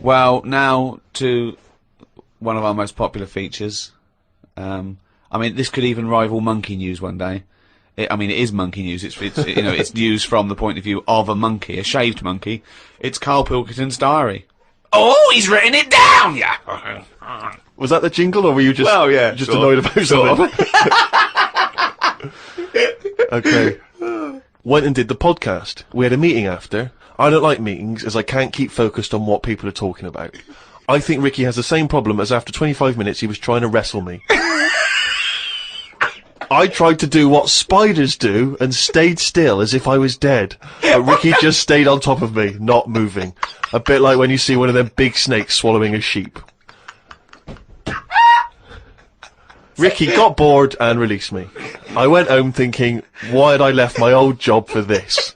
Well, now to one of our most popular features. I mean, this could even rival Monkey News one day. It is Monkey News. It's it's news from the point of view of a monkey, a shaved monkey. It's Karl Pilkington's diary. Oh, he's written it down, yeah. Was that the jingle, or were you just annoyed about something? Okay. Went and did the podcast. We had a meeting after. I don't like meetings, as I can't keep focused on what people are talking about. I think Ricky has the same problem as after 25 minutes he was trying to wrestle me. I tried to do what spiders do and stayed still as if I was dead. But Ricky just stayed on top of me, not moving. A bit like when you see one of them big snakes swallowing a sheep. Ricky got bored and released me. I went home thinking, why had I left my old job for this?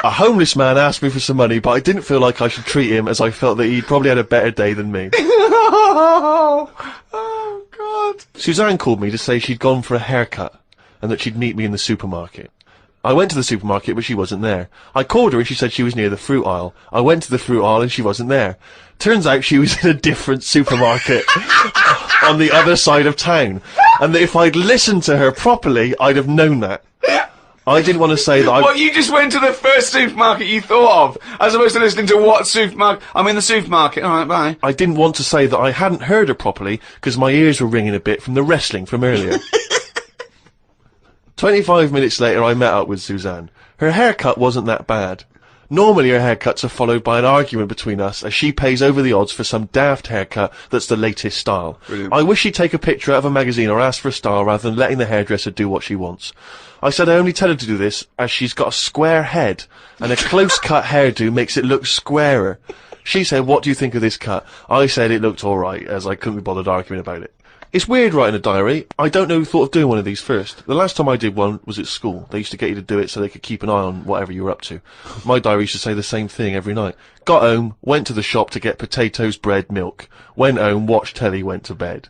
A homeless man asked me for some money, but I didn't feel like I should treat him, as I felt that he'd probably had a better day than me. Oh, God. Suzanne called me to say she'd gone for a haircut, and that she'd meet me in the supermarket. I went to the supermarket, but she wasn't there. I called her and she said she was near the fruit aisle. I went to the fruit aisle and she wasn't there. Turns out she was in a different supermarket on the other side of town, and that if I'd listened to her properly, I'd have known that. I didn't want to say that What, you just went to the first supermarket you thought of, as opposed to listening to what supermarket? I'm in the supermarket, alright, bye. I didn't want to say that I hadn't heard her properly, because my ears were ringing a bit from the wrestling from earlier. 25 minutes later I met up with Suzanne. Her haircut wasn't that bad. Normally her haircuts are followed by an argument between us, as she pays over the odds for some daft haircut that's the latest style. Brilliant. I wish she'd take a picture out of a magazine or ask for a style rather than letting the hairdresser do what she wants. I said I only tell her to do this as she's got a square head, and a close-cut hairdo makes it look squarer. She said, what do you think of this cut? I said it looked alright, as I couldn't be bothered arguing about it. It's weird writing a diary. I don't know who thought of doing one of these first. The last time I did one was at school. They used to get you to do it so they could keep an eye on whatever you were up to. My diary used to say the same thing every night. Got home, went to the shop to get potatoes, bread, milk. Went home, watched telly, went to bed.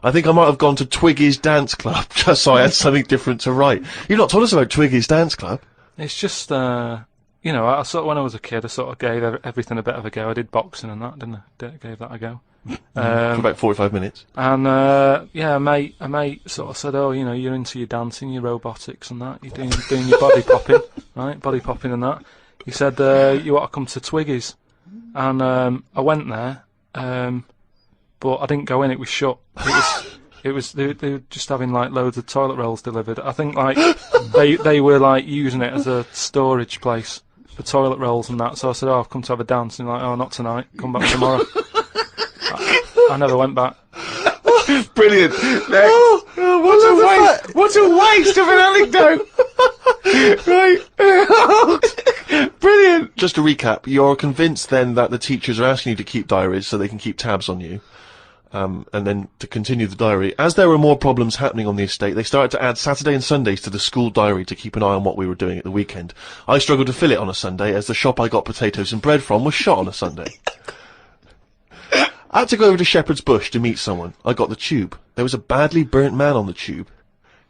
I think I might have gone to Twiggy's Dance Club, just so I had something different to write. You've not told us about Twiggy's Dance Club. It's just, you know, I sort of, when I was a kid, I sort of gave everything a bit of a go. I did boxing and that, didn't I? Gave that a go. For about 45 minutes. And, yeah, a mate sort of said, oh, you know, you're into your dancing, your robotics and that. You're doing your body popping, right? Body popping and that. He said, you ought to come to Twiggy's. And, I went there, but I didn't go in, it was shut. They were just having like loads of toilet rolls delivered. I think like they were like using it as a storage place for toilet rolls and that. So I said, oh, I've come to have a dance. And like, oh, not tonight. Come back tomorrow. I never went back. Brilliant. What a waste of an anecdote. Right. Brilliant. Just to recap, you're convinced then that the teachers are asking you to keep diaries so they can keep tabs on you. And then to continue the diary, as there were more problems happening on the estate, they started to add Saturday and Sundays to the school diary to keep an eye on what we were doing at the weekend. I struggled to fill it on a Sunday, as the shop I got potatoes and bread from was shut on a Sunday. I had to go over to Shepherd's Bush to meet someone. I got the tube. There was a badly burnt man on the tube.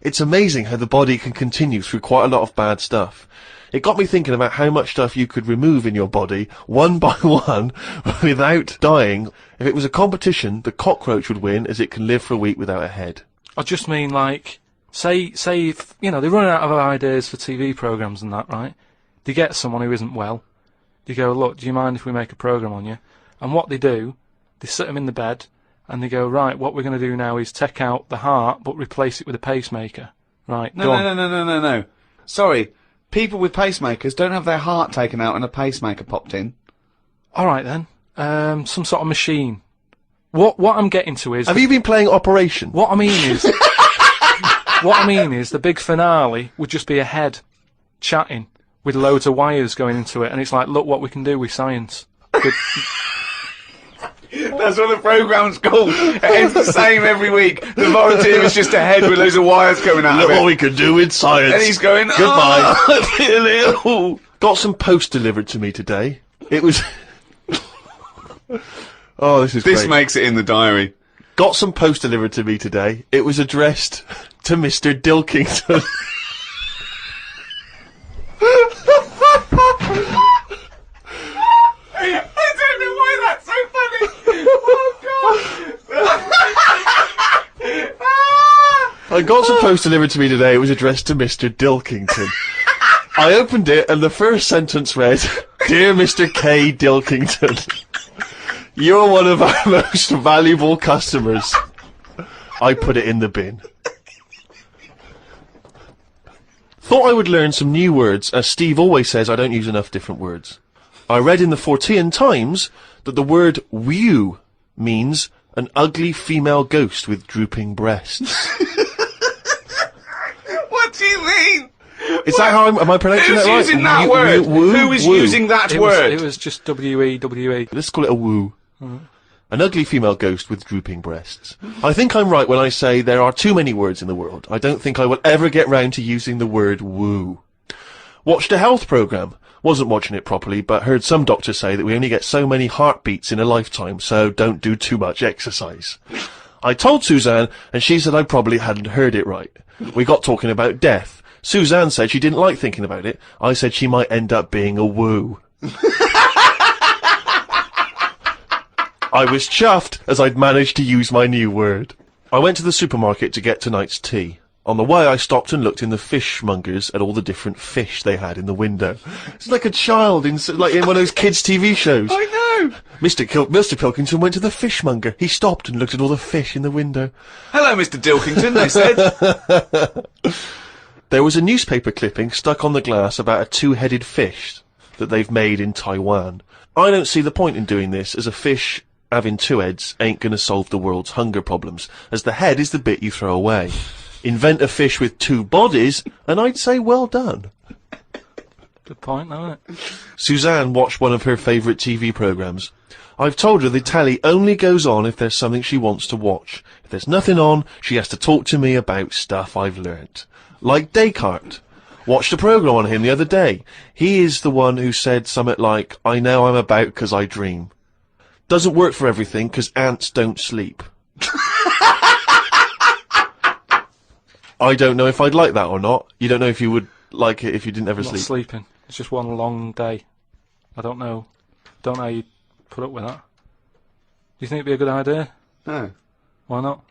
It's amazing how the body can continue through quite a lot of bad stuff. It got me thinking about how much stuff you could remove in your body, one by one, without dying. If it was a competition, the cockroach would win, as it can live for a week without a head. I just mean, like, say if, you know, they're running out of ideas for TV programmes and that, right? They get someone who isn't well. They go, look, do you mind if we make a programme on you? And what they do, they sit them in the bed, and they go, right, what we're going to do now is take out the heart, but replace it with a pacemaker. Right, No. Sorry. People with pacemakers don't have their heart taken out and a pacemaker popped in. All right then, some sort of machine. What I'm getting to is. Have you been playing Operation? What I mean is, the big finale would just be a head chatting with loads of wires going into it, and it's like, look what we can do with science. That's what the programme's called. It ends the same every week. The volunteer is just a head with loads of wires coming out Look of it. what we could do with science. And he's going, goodbye. Oh, I feel ill. Got some post delivered to me today. It was... Oh, this is This great. makes it in the diary. Got some post delivered to me today. It was addressed to Mr. Pilkington. I don't know why I got some post delivered to me today. It was addressed to Mr. Dilkington. I opened it, and the first sentence read, "Dear Mr. K. Dilkington, you're one of our most valuable customers." I put it in the bin. Thought I would learn some new words, as Steve always says I don't use enough different words. I read in the Fortean Times that the word "wew" means an ugly female ghost with drooping breasts. What do you mean? Is that how am I pronouncing that right? Who's using that word? Who is using that word? It was just W-E-W-E. Let's call it a woo. An ugly female ghost with drooping breasts. I think I'm right when I say there are too many words in the world. I don't think I will ever get round to using the word woo. Watched a health programme. Wasn't watching it properly, but heard some doctors say that we only get so many heartbeats in a lifetime, so don't do too much exercise. I told Suzanne, and she said I probably hadn't heard it right. We got talking about death. Suzanne said she didn't like thinking about it. I said she might end up being a woo. I was chuffed as I'd managed to use my new word. I went to the supermarket to get tonight's tea. On the way, I stopped and looked in the fishmongers at all the different fish they had in the window. It's like a child in one of those kids' TV shows. I know. Mr. Pilkington went to the fishmonger. He stopped and looked at all the fish in the window. Hello, Mr. Dilkington, they said. There was a newspaper clipping stuck on the glass about a two-headed fish that they've made in Taiwan. I don't see the point in doing this, as a fish having two heads ain't gonna solve the world's hunger problems, as the head is the bit you throw away. Invent a fish with two bodies, and I'd say well done. Good point, isn't it? Suzanne watched one of her favourite TV programmes. I've told her the telly only goes on if there's something she wants to watch. If there's nothing on, she has to talk to me about stuff I've learnt. Like Descartes. Watched a programme on him the other day. He is the one who said something like, "I know I'm about 'cause I dream." Doesn't work for everything, 'cause ants don't sleep. I don't know if I'd like that or not. You don't know if you would like it if you didn't ever Not sleep. sleeping. It's just one long day. I don't know. Don't know how you'd put up with that. Do you think it'd be a good idea? No. Why not?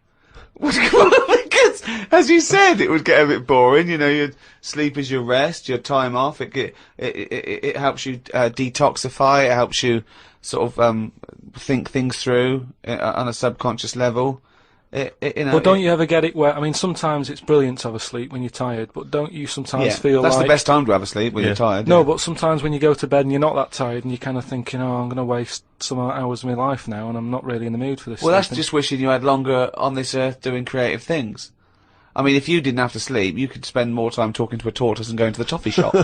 Because, as you said, it would get a bit boring. You know, your sleep is your rest, your time off. It helps you detoxify. It helps you sort of think things through on a subconscious level. You know, But don't you ever get it where, I mean, sometimes it's brilliant to have a sleep when you're tired, but don't you sometimes feel that's like... the best time to have a sleep, when you're tired. No, yeah. but sometimes when you go to bed and you're not that tired and you're kind of thinking, oh, I'm going to waste some hours of my life now and I'm not really in the mood for this. Well, that's sleeping. just wishing you had longer on this earth doing creative things. I mean, if you didn't have to sleep, you could spend more time talking to a tortoise and going to the toffee shop.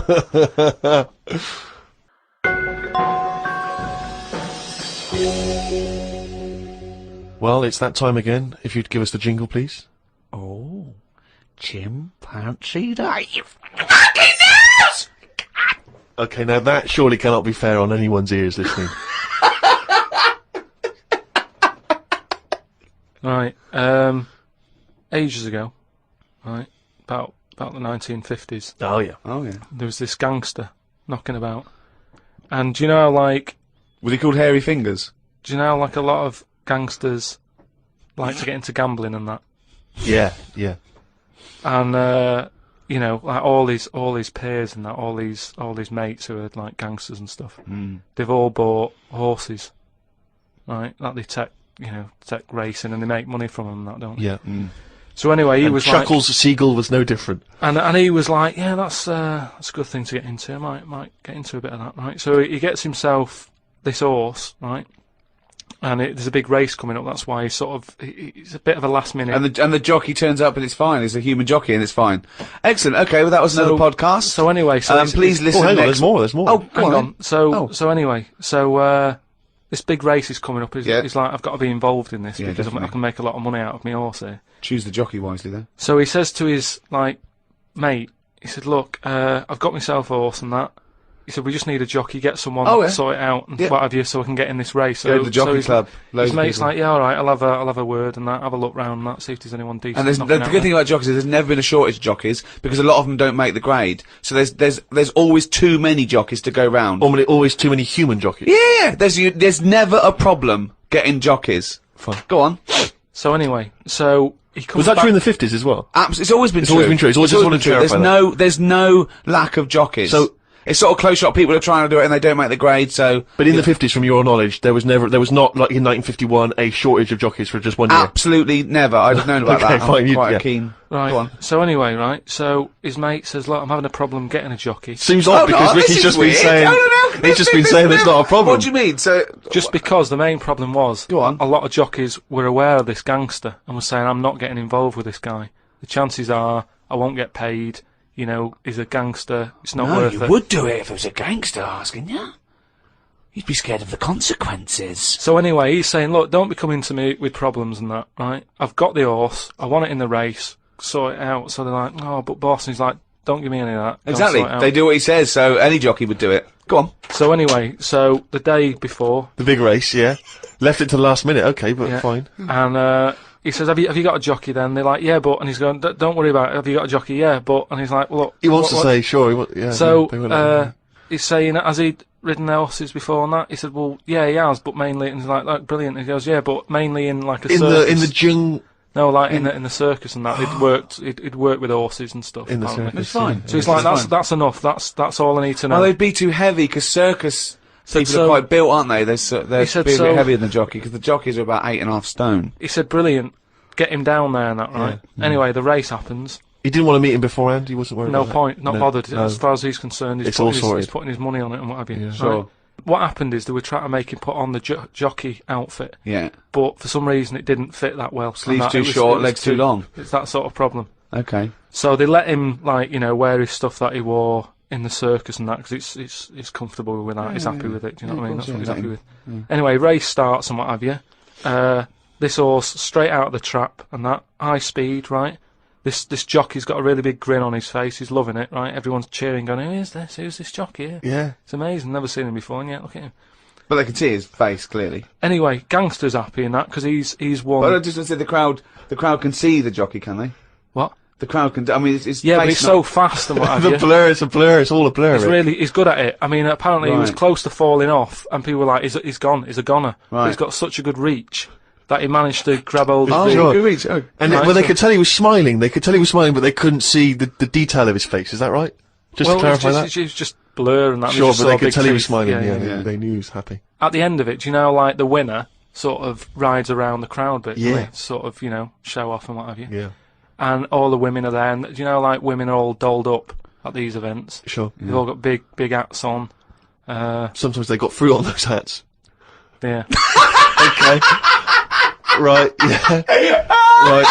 Well, it's that time again. If you'd give us the jingle, please. Oh, chimpanzee day. You fucking news! Okay, now that surely cannot be fair on anyone's ears listening. Right, ages ago, right, about the 1950s, Oh, yeah. Oh, yeah. there was this gangster knocking about. And do you know how, like, Was he called Hairy Fingers? do you know how, like, a lot of gangsters like to get into gambling and that? Yeah, yeah. And, you know, like all his peers and that, all these mates who are like gangsters and stuff, they've all bought horses, right? That they take racing and they make money from them and that, don't they? Yeah. So anyway, he And was Chuckles Seagull was no different. and he was like, yeah, that's a good thing to get into. I might get into a bit of that, right? So he gets himself this horse, right? And there's a big race coming up. That's why he's he's a bit of a last minute. And the jockey turns up and it's fine. He's a human jockey and it's fine. Excellent. Okay, well that was another podcast. So anyway, please listen. Oh, hang on, next. there's more. Oh, go hang on. on. So anyway, this big race is coming up. He's like, I've got to be involved in this Yeah, because definitely. I can make a lot of money out of my horse here. Choose the jockey wisely, then. So he says to his mate, he said, look, I've got myself a horse and that. He said, we just need a jockey, get someone to sort it out and what have you, so I can get in this race. Go to the jockey club. Loads His of mate's people. like, yeah, all right, I'll have a word and that, have a look round and that, see if there's anyone decent. And the knocking good out thing about jockeys is there's never been a shortage of jockeys because a lot of them don't make the grade. So there's always too many jockeys to go round. Always too many human jockeys. Yeah, there's never a problem getting jockeys. Fine. Go on. So anyway, so he comes Was that back, true in the 50s as well? It's always been It's true. always been true. It's always just wanted to There's clarify there's no lack of jockeys. So- it's sort of close shot. People are trying to do it and they don't make the grade. So, But in the 50s, from your knowledge, there was not, like in 1951, a shortage of jockeys for just 1 year. absolutely never. I'd have known about Okay, that. fine, I'm you- quite yeah. keen. Right. Go on. So anyway, right. So his mate says, "Look, I'm having a problem getting a jockey." Seems odd because this Ricky's is just weird. been saying, No. he's just been saying there's not a problem. What do you mean? So, Just because the main problem was Go on. a lot of jockeys were aware of this gangster and were saying, "I'm not getting involved with this guy. The chances are I won't get paid. You know, he's a gangster. It's not no, worth you it." would do it if it was a gangster asking you. You'd be scared of the consequences. So anyway, he's saying, "Look, don't be coming to me with problems and that, right? I've got the horse. I want it in the race. Sort it out." So they're like, "Oh, but boss," and he's like, "Don't give me any of that." Go and Exactly. sort it out." They do what he says, so any jockey would do it. Go on. So anyway, so the day before, The big race, yeah. Left it to the last minute, okay, but Yeah. fine. and he says, have you got a jockey then? They're like, "Yeah, but," and he's going, "Don't worry about it. Have you got a jockey?" "Yeah, but," and he's like, "Look." He wants what- to say, sure, yeah. So, they were he's saying, has he ridden horses before and that? He said, "Well, yeah, he has, but mainly," and he's like, "Brilliant." And he goes, "Yeah, but mainly in like a in circus." the jung, No, like in the circus and that. He'd worked with horses and stuff. in the apparently. circus. It's fine. So he's like, It's fine. that's enough. That's all I need to know. Well, they'd be too heavy because circus people so- are quite built, aren't they? They're He said be a so- bit heavier than the jockey because the jockeys are about 8.5 stone. He said, "Brilliant. Get him down there and that, right?" Anyway, the race happens. He didn't want to meet him beforehand, he wasn't worried No about point. Not No, bothered. no. As far as he's concerned, It's all sorted. he's putting his money on it and what have you. Yeah. Right? Sure. What happened is they were trying to make him put on the jockey outfit, Yeah. but for some reason it didn't fit that well. Sleeves And that- too it was- short, it was legs too long. It's that sort of problem. Okay. So they let him, like, you know, wear his stuff that he wore in the circus and that, because it's comfortable with that. He's happy with it. Do you know what I mean? of That's course, what he's yeah, happy with. Anyway, race starts and what have you. This horse straight out of the trap and that, high speed, right? This jockey's got a really big grin on his face. He's loving it, right? Everyone's cheering, going, "Who is this? Who's this jockey?" Yeah. It's amazing. Never seen him before, and yet look at him. But they can see his face clearly. Anyway, gangster's happy in that because he's won. But I just want to say the crowd can see the jockey, can they? What? The crowd can. I mean, it's Yeah, but face he's not- so fast and what have you. It's a blur, it's all a blur. He's Rick. really, he's good at it. I mean, apparently he was Right. close to falling off, and people were like, he's gone, he's a goner. But Right. he's got such a good reach that he managed to grab hold of Oh, the... Sure. good reach. Oh. And Right, well, they so- could tell he was smiling. They could tell he was smiling, but they couldn't see the detail of his face. Is that right? Just well, to clarify that. It's just blur and that. Sure, just but saw they a could big tell he was teeth. smiling. Yeah, yeah. They knew he was happy. At the end of it, do you know, like, the winner sort of rides around the crowd bit, Yeah. doesn't he? Sort of, you know, show off and what have you. Yeah, And all the women are there, and do you know, like, women are all dolled up at these events. sure. They've all got big hats on. Sometimes they got fruit on those hats. Yeah. Okay. Right. Yeah. Right.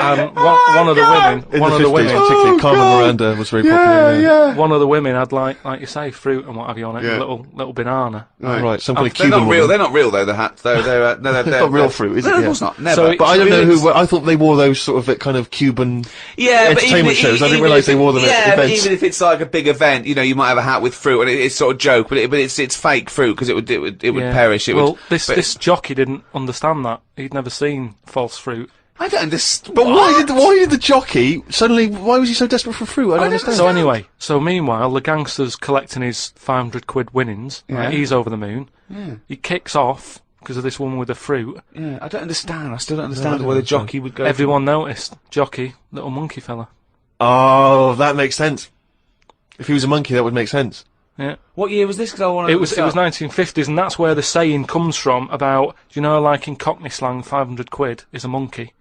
And one of the women, In one the of the 50s, women, particularly Carmen Miranda was very popular. yeah. one of the women had like you say, fruit and what have you on it, Yeah. a little banana. Right. Some kind of They're Cuban not real. woman. They're not real though. The hats. They're Not real fruit, is it? No, of Yeah. course not. Never. So But I don't know Really- who. I thought they wore those sort of kind of Cuban Yeah, but entertainment shows. I didn't even realise if they wore them yeah, at but events. even if it's like a big event, you know, you might have a hat with fruit, and it's sort of joke, but it's fake fruit because it would Yeah. perish. It well, would. this but- this jockey didn't understand that. He'd never seen false fruit. I don't understand. But why did the jockey suddenly? Why was he so desperate for fruit? I don't understand. So anyway, meanwhile, the gangster's collecting his 500 quid winnings. Yeah. Right, he's over the moon. Yeah. He kicks off because of this woman with the fruit. Yeah, I don't understand. I still don't understand don't why the understand. jockey would go. Everyone noticed. Jockey, little monkey fella. Oh, that makes sense. If he was a monkey, that would make sense. Yeah. What year was this? Because I want to. It was 1950s, and that's where the saying comes from about, do you know, like in Cockney slang, 500 quid is a monkey.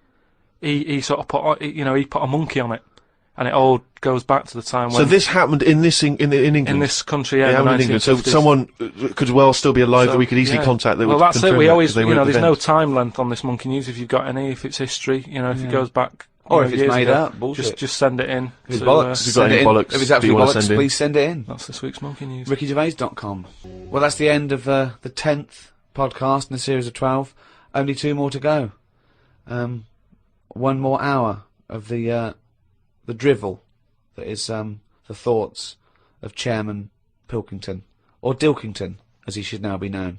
He sort of put, you know, he put a monkey on it, and it all goes back to the time when So this happened in England. in this country, yeah, Yeah, in the in England. So 1950s. someone could well still be alive So, that we could easily yeah. contact. That Well, would that's it. confirm We that, always, 'cause they you were know, at the there's no event. time length on this monkey news. If you've got any, if it's history, you know, if it goes back, Or you if know, it's years made ago, up, bullshit. just send it in. If it's to, bollocks, If you've got send any it in. bollocks If it's that absolute you wanna bollocks, send in. please send it in. That's this week's monkey news. RickyGervais.com. Well, that's the end of the 10th podcast in a series of 12. Only 2 more to go. 1 more hour of the drivel that is the thoughts of Chairman Pilkington, or Dilkington, as he should now be known.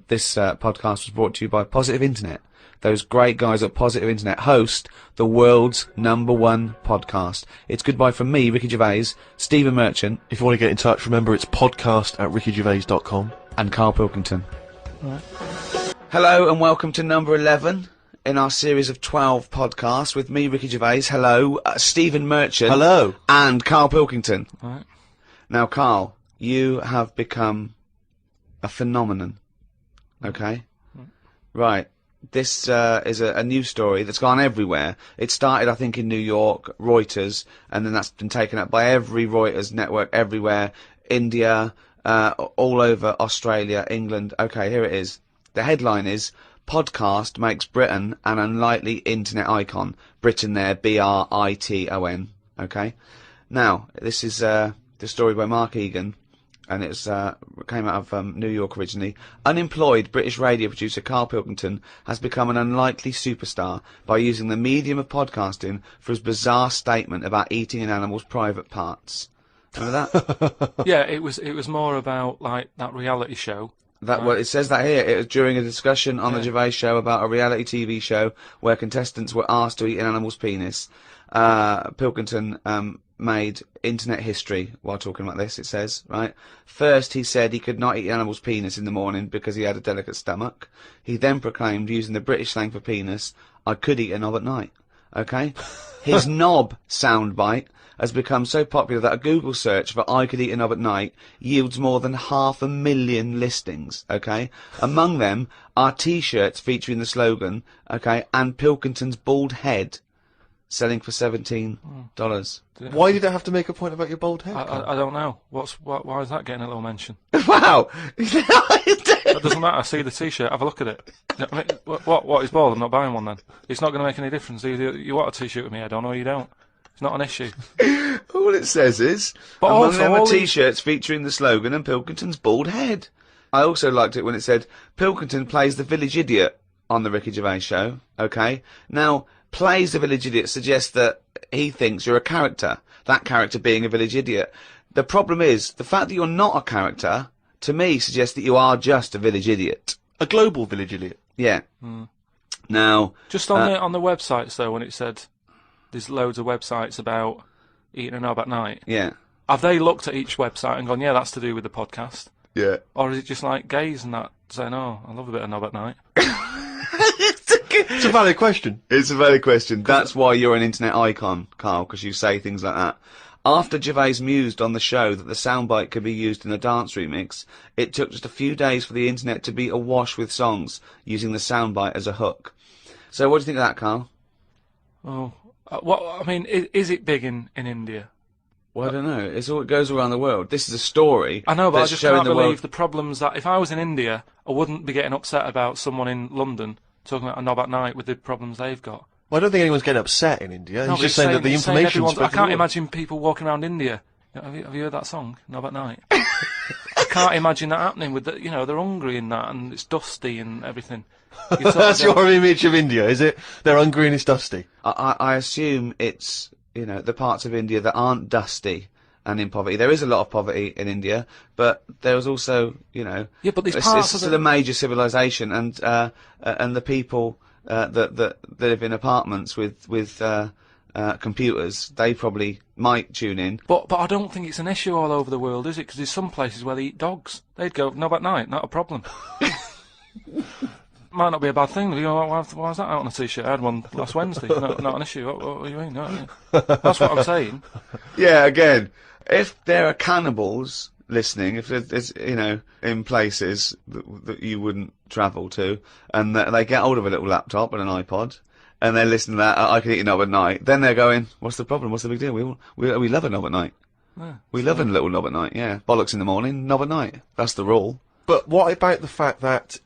This podcast was brought to you by Positive Internet. Those great guys at Positive Internet host the world's #1 podcast. It's goodbye from me, Ricky Gervais, Stephen Merchant, If you want to get in touch, remember it's podcast@rickygervais.com. and Karl Pilkington. Hello and welcome to number 11 in our series of 12 podcasts with me, Ricky Gervais. Hello, Stephen Merchant. Hello. And Karl Pilkington. Right. Now, Karl, you have become a phenomenon. Okay? Right. This is a news story that's gone everywhere. It started, I think, in New York, Reuters, and then that's been taken up by every Reuters network everywhere. India, all over Australia, England. Okay, here it is. The headline is, Podcast makes Britain an unlikely internet icon. Britain there, Briton. Okay? Now, this is the story by Mark Egan, and it came out of New York originally. Unemployed British radio producer Karl Pilkington has become an unlikely superstar by using the medium of podcasting for his bizarre statement about eating an animal's private parts. Remember that? Yeah, it was more about like that reality show. Well, it says that here. It was during a discussion on the Gervais show about a reality TV show where contestants were asked to eat an animal's penis. Pilkington made internet history while talking about this, it says, right? First, he said he could not eat an animal's penis in the morning because he had a delicate stomach. He then proclaimed, using the British slang for penis, I could eat a knob at night. Okay? His knob soundbite has become so popular that a Google search for I could eat a knob at night yields more than 500,000 listings, okay? Among them are T-shirts featuring the slogan, okay, and Pilkington's bald head, selling for $17. Why did I have to make a point about your bald head? I don't know. Why is that getting a little mention? Wow! That doesn't matter. I see the T-shirt. Have a look at it. I mean, what is bald? I'm not buying one then. It's not going to make any difference. Either you want a T-shirt with me head on or you don't. It's not an issue. All it says is, But among also, them are all T-shirts featuring the slogan and Pilkington's bald head. I also liked it when it said, Pilkington plays the village idiot on the Ricky Gervais show, okay? Now, plays the village idiot suggests that he thinks you're a character, that character being a village idiot. The problem is, the fact that you're not a character, to me, suggests that you are just a village idiot. A global village idiot. Yeah. Now... Just on the websites, though, when it said there's loads of websites about eating a knob at night, yeah. have they looked at each website and gone, yeah, that's to do with the podcast? Yeah. Or is it just like gays and that saying, oh, I love a bit of knob at night? It's a valid question. It's a valid question. That's why you're an internet icon, Karl, because you say things like that. After Gervais mused on the show that the soundbite could be used in a dance remix, it took just a few days for the internet to be awash with songs using the soundbite as a hook. So what do you think of that, Karl? Oh, I mean, is it big in India? Well, I don't know. It goes around the world. This is a story. I know, but I that's just showing can't the believe world. the problems that if I was in India, I wouldn't be getting upset about someone in London talking about a knob at night with the problems they've got. Well, I don't think anyone's getting upset in India. No, He's but just saying that the it's saying information. everyone's- I can't imagine people walking around India. Have you heard that song, Knob at Night? I can't imagine that happening with the, they're hungry and that, and it's dusty and everything. That's your image of India, is it? They're hungry and it's dusty. I assume it's, the parts of India that aren't dusty and in poverty. There is a lot of poverty in India, but there was also, Yeah, but these it's parts of still a major civilization, and the people that live in apartments with computers, they probably might tune in. But I don't think it's an issue all over the world, is it? Because there's some places where they eat dogs. They'd go, knob at night, not a problem. Might not be a bad thing. You go, why is that out on a T-shirt? I had one last Wednesday. Not an issue. What do you mean? No, that's what I'm saying. Yeah, again, if there are cannibals listening, if there's, in places that you wouldn't travel to, and that they get hold of a little laptop and an iPod, and they're listening to that, I can eat a knob at night, then they're going, what's the problem? What's the big deal? We love a knob at night. Yeah, We love a little knob at night, yeah. Bollocks in the morning, knob at night. That's the rule. But what about the fact that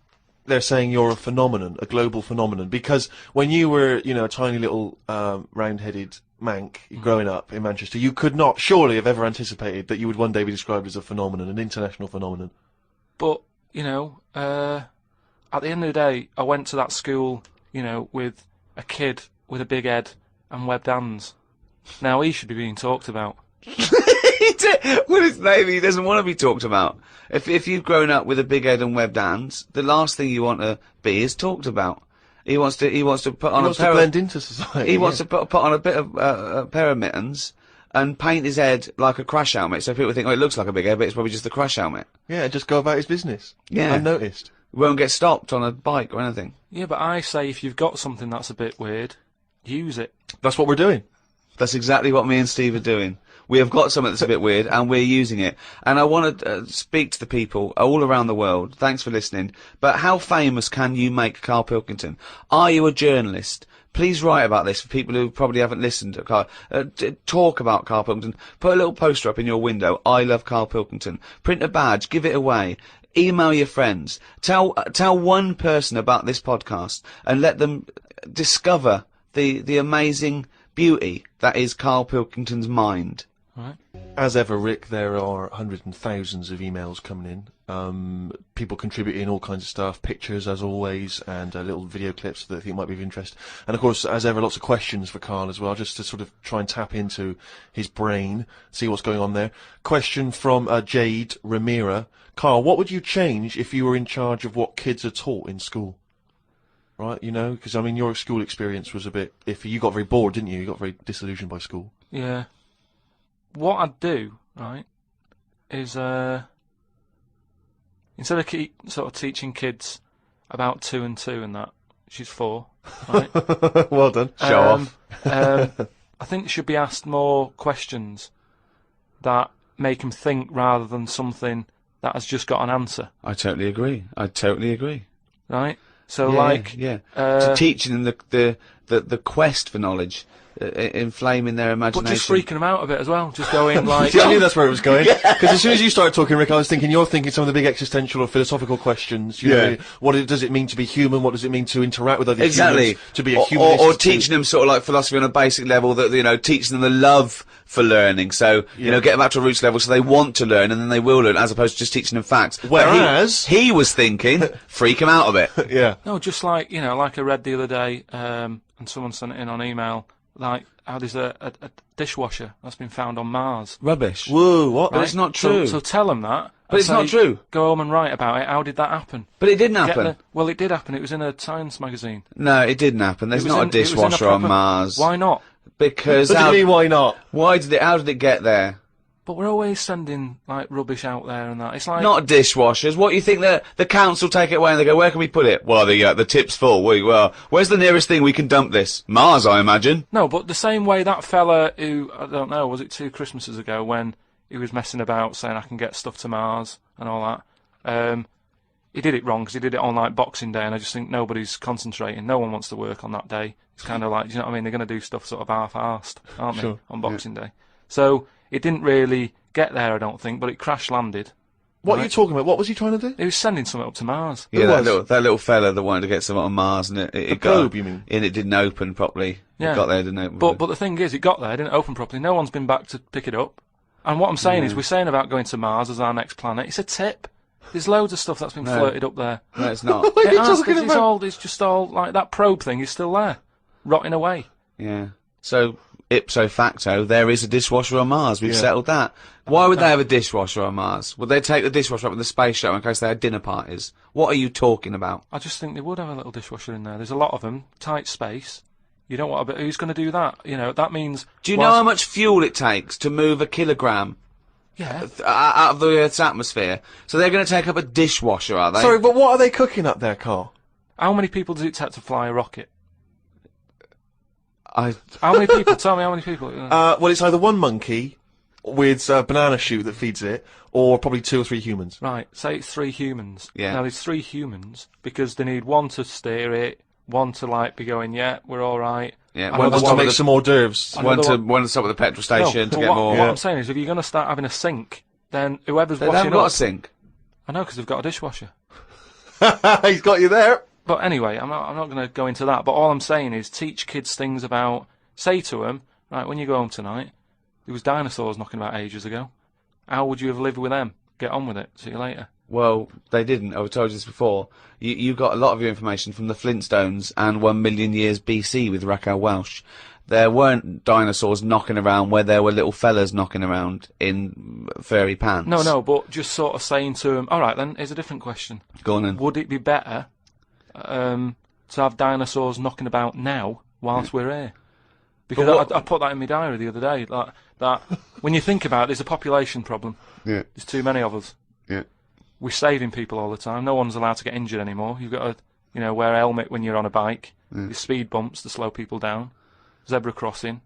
they're saying you're a phenomenon, a global phenomenon? Because when you were, a tiny little round-headed mank growing up in Manchester, you could not surely have ever anticipated that you would one day be described as a phenomenon, an international phenomenon. But, at the end of the day, I went to that school, with a kid with a big head and webbed hands. Now he should be being talked about. Well, maybe he doesn't want to be talked about. If you've grown up with a big head and webbed hands, the last thing you want to be is talked about. He wants to put on He wants to blend into society. He wants to put on a bit of a pair of mittens and paint his head like a crash helmet, so people think, oh, it looks like a big head, but it's probably just a crash helmet. Yeah, just go about his business. Yeah. Unnoticed. won't get stopped on a bike or anything. Yeah, but I say if you've got something that's a bit weird, use it. That's what we're doing. That's exactly what me and Steve are doing. We have got something that's a bit weird, and we're using it. And I want to speak to the people all around the world. Thanks for listening. But how famous can you make Karl Pilkington? Are you a journalist? Please write about this for people who probably haven't listened to Karl. Talk about Karl Pilkington. Put a little poster up in your window. I love Karl Pilkington. Print a badge. Give it away. Email your friends. Tell one person about this podcast and let them discover the amazing beauty that is Karl Pilkington's mind. Right. As ever, Rick, there are hundreds and thousands of emails coming in. People contributing all kinds of stuff, pictures as always, and little video clips that I think might be of interest. And of course, as ever, lots of questions for Karl as well, just to sort of try and tap into his brain, see what's going on there. Question from Jade Ramira. Karl, what would you change if you were in charge of what kids are taught in school? Right, you know, because I mean, your school experience was a bit iffy. You got very bored, didn't you? You got very disillusioned by school. Yeah. What I'd do, right, is instead of sort of teaching kids about 2 and 2 and that, she's 4, right? Well done. Show off. I think they should be asked more questions that make them think rather than something that has just got an answer. I totally agree. Right? So, to teaching them the quest for knowledge, inflaming their imagination. But just freaking them out a bit as well. Just going like... See, I knew that's where it was going. Because as soon as you started talking, Rick, I was thinking you're thinking some of the big existential or philosophical questions. You know, does it mean to be human? What does it mean to interact with other humans? To be a humanist? Or teaching them sort of like philosophy on a basic level, that, you know, teaching them the love for learning. So, you know, get them back to a roots level so they want to learn and then they will learn, as opposed to just teaching them facts. Whereas... He was thinking, freak them out a bit. Yeah. No, just like, you know, like I read the other day, and someone sent it in on email, like, how there's a dishwasher that's been found on Mars. Rubbish. Whoa, what? But it's not true. So tell them that. But it's not true. Go home and write about it. How did that happen? But it didn't happen. Well, it did happen. It was in a Science magazine. No, it didn't happen. There's not a dishwasher on Mars. Why not? Because... What do you mean, why not? How did it get there? But we're always sending, like, rubbish out there and that. It's like... Not dishwashers. What, you think the council take it away and they go, where can we put it? Well, the tip's full. Well, where's the nearest thing we can dump this? Mars, I imagine. No, but the same way that fella who, I don't know, was it 2 Christmases ago, when he was messing about saying I can get stuff to Mars and all that, he did it wrong because he did it on, like, Boxing Day, and I just think nobody's concentrating. No one wants to work on that day. It's kind of like, do you know what I mean? They're going to do stuff sort of half-arsed, aren't they, on Boxing Day? So... it didn't really get there, I don't think, but it crash-landed. What are you talking about? What was he trying to do? He was sending something up to Mars. Yeah, that little fella that wanted to get something on Mars, and it got... probe, you mean? And it didn't open properly. Yeah. It got there, didn't open. But the thing is, it got there, it didn't open properly. No one's been back to pick it up. And what I'm saying is, we're saying about going to Mars as our next planet. It's a tip. There's loads of stuff that's been flirted up there. No, it's not. What are you talking about? It's just all, like, that probe thing is still there. Rotting away. Yeah. So... ipso facto, there is a dishwasher on Mars. We've settled that. Why would they have a dishwasher on Mars? Would they take the dishwasher up in the space shuttle in case they had dinner parties? What are you talking about? I just think they would have a little dishwasher in there. There's a lot of them. Tight space. You don't want who's going to do that? You know, that means... Do you know how much fuel it takes to move a kilogram out of the Earth's atmosphere? So they're going to take up a dishwasher, are they? Sorry, but what are they cooking up there, Karl? How many people does it take to fly a rocket? How many people? Tell me how many people. Well, it's either one monkey with a banana shoot that feeds it, or probably 2 or 3 humans. Right, say it's 3 humans. Yeah. Now there's 3 humans because they need one to steer it, one to like be going, yeah, we're all right. Yeah, One to make some hors d'oeuvres. One to stop at the petrol station to get more. What I'm saying is, if you're going to start having a sink, then whoever's They washing haven't got up... a sink. I know, because they've got a dishwasher. He's got you there. But anyway, I'm not going to go into that. But all I'm saying is, teach kids things about... Say to them, right, when you go home tonight, there was dinosaurs knocking about ages ago. How would you have lived with them? Get on with it. See you later. Well, they didn't. I've told you this before. You got a lot of your information from the Flintstones and 1 million years BC with Raquel Welch. There weren't dinosaurs knocking around where there were little fellas knocking around in furry pants. No, but just sort of saying to them, all right then, here's a different question. Go on then. Would it be better to have dinosaurs knocking about now whilst we're here? Because I put that in my diary the other day. That when you think about it, there's a population problem. Yeah. There's too many of us. Yeah. we're saving people all the time. No one's allowed to get injured anymore. You've got to, wear a helmet when you're on a bike. There's speed bumps to slow people down. Zebra crossing.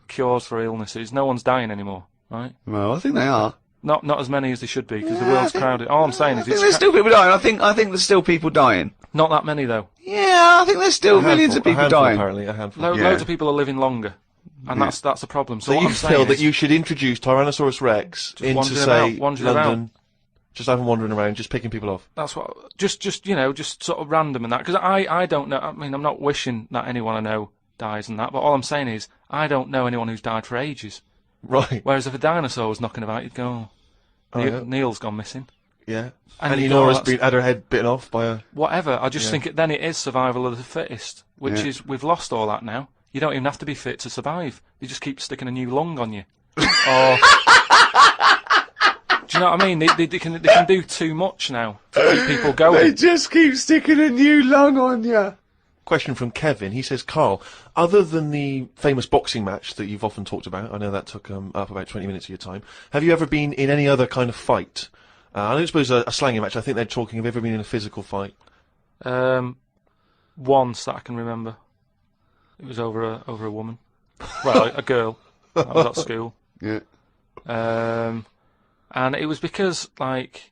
Cures for illnesses. No one's dying anymore, right? Well, I think they are. Not as many as they should be, because the world's crowded. All I'm saying is I think there's still people dying. I think there's still people dying. not that many, though. Yeah, I think there's still millions of people dying. Apparently, a handful. Loads of people are living longer, and that's a problem. So So what you I'm saying feel that is, you should introduce Tyrannosaurus Rex into, wandering say, about, wandering London, around. just have him wandering around, just picking people off. that's what, just sort of random and that, because I don't know. I mean, I'm not wishing that anyone I know dies and that, but all I'm saying is I don't know anyone who's died for ages. Right. Whereas if a dinosaur was knocking about, you'd go, Neil's gone missing. Yeah. And And you go, Enora's that's- had her head bitten off by a... Whatever. I just think then it is survival of the fittest, which is, we've lost all that now. You don't even have to be fit to survive. They just keep sticking a new lung on you. Or, do you know what I mean? They can do too much now to keep people They going. just keep sticking a new lung on you. Question from Kevin. He says, Carl, other than the famous boxing match that you've often talked about, I know that took up about 20 minutes of your time, have you ever been in any other kind of fight? I don't suppose a slanging match. I think they're talking, have you ever been in a physical fight? Once that I can remember. It was over a woman. Well, a girl. I was at school. Yeah. And it was because, like,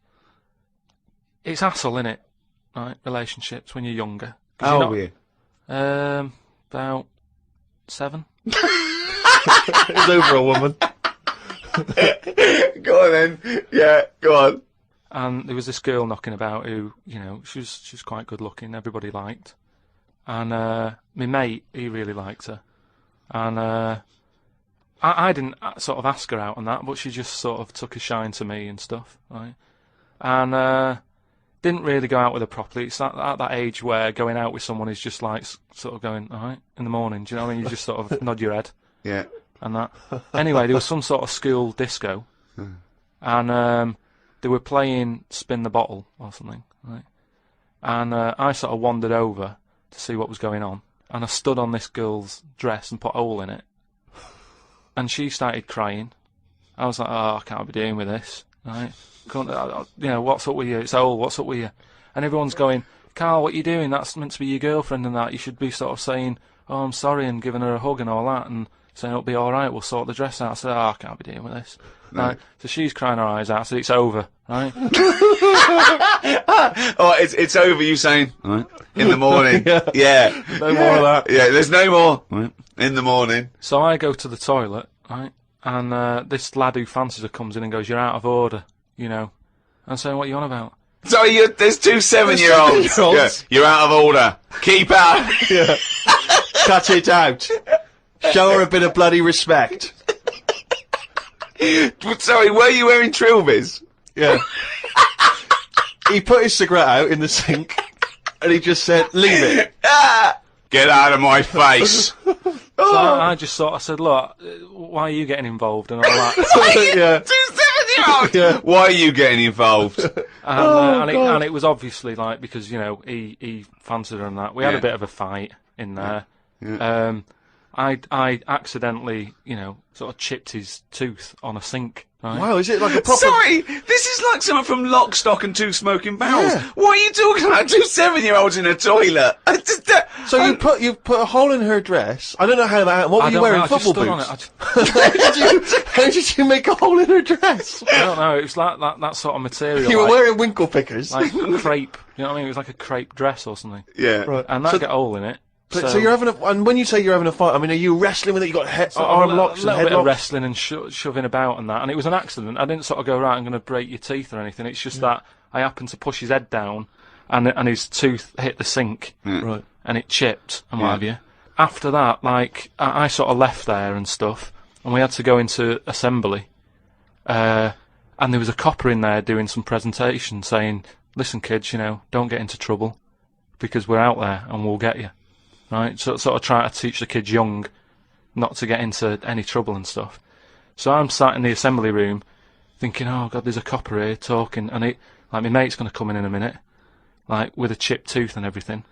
it's hassle, innit? Right? Relationships when you're younger. How old were you? About 7. It was over a woman. Go on then. Yeah, go on. And there was this girl knocking about who, she was quite good looking, everybody liked. And my mate, he really liked her. And I didn't sort of ask her out on that, but she just sort of took a shine to me and stuff, right? And didn't really go out with her properly. It's at that age where going out with someone is just like sort of going, all right, in the morning, do you know what I mean? You just sort of nod your head. Yeah. And that. Anyway, there was some sort of school disco, and they were playing Spin the Bottle or something, right? And I sort of wandered over to see what was going on, and I stood on this girl's dress and put a hole in it, and she started crying. I was like, oh, I can't be dealing with this, right? What's up with you? It's a hole, what's up with you? And everyone's going, Carl, what are you doing? That's meant to be your girlfriend and that. You should be sort of saying, oh, I'm sorry, and giving her a hug and all that, and saying it'll be all right, we'll sort the dress out. I said, oh, I can't be dealing with this. No. Right? So she's crying her eyes out. I said, it's over, right? Oh, it's over, you saying, right, in the morning. Yeah. No more of that. Yeah, there's no more. Right. In the morning. So I go to the toilet, right? And this lad who fancies her comes in and goes, you're out of order, I'm saying, what are you on about? So there's 2 7-year-olds. Yeah, you're out of order. Keep out. Yeah. Cut it out. Show her a bit of bloody respect. Sorry, were you wearing trilbies? Yeah. He put his cigarette out in the sink, and he just said, leave it. Get out of my face. So I just said, look, why are you getting involved and all that? Yeah. 2 7-year-olds. Yeah. Why are you getting involved? And it was obviously like, because, he fancied her and that. We had a bit of a fight in there. Yeah. I accidentally, sort of chipped his tooth on a sink. Right? Wow, is it like a proper... Sorry, this is like someone from Lock, Stock and Two Smoking Barrels. Yeah. What are you talking about? 2 7-year-olds in a toilet. So you put a hole in her dress. I don't know how that happened. What were you wearing, football boots? How did you make a hole in her dress? I don't know, it was like that sort of material. You were wearing winkle pickers. like crepe, you know what I mean? It was like a crepe dress or something. Yeah. Right. And that got a hole in it. So you're having and when you say you're having a fight, I mean, are you wrestling with it? You got arm locks and a little head bit of locks? wrestling and shoving about and that, and it was an accident. I didn't sort of go, right, I'm going to break your teeth or anything. It's just that I happened to push his head down, and his tooth hit the sink, Right. and it chipped and what have you. After that, like I sort of left there and stuff, and we had to go into assembly, and there was a copper in there doing some presentation saying, "Listen, kids, don't get into trouble, because we're out there and we'll get you." Right, so sort of trying to teach the kids young not to get into any trouble and stuff. So I'm sat in the assembly room thinking, oh God, there's a copper here talking, and my mate's going to come in a minute, like with a chipped tooth and everything.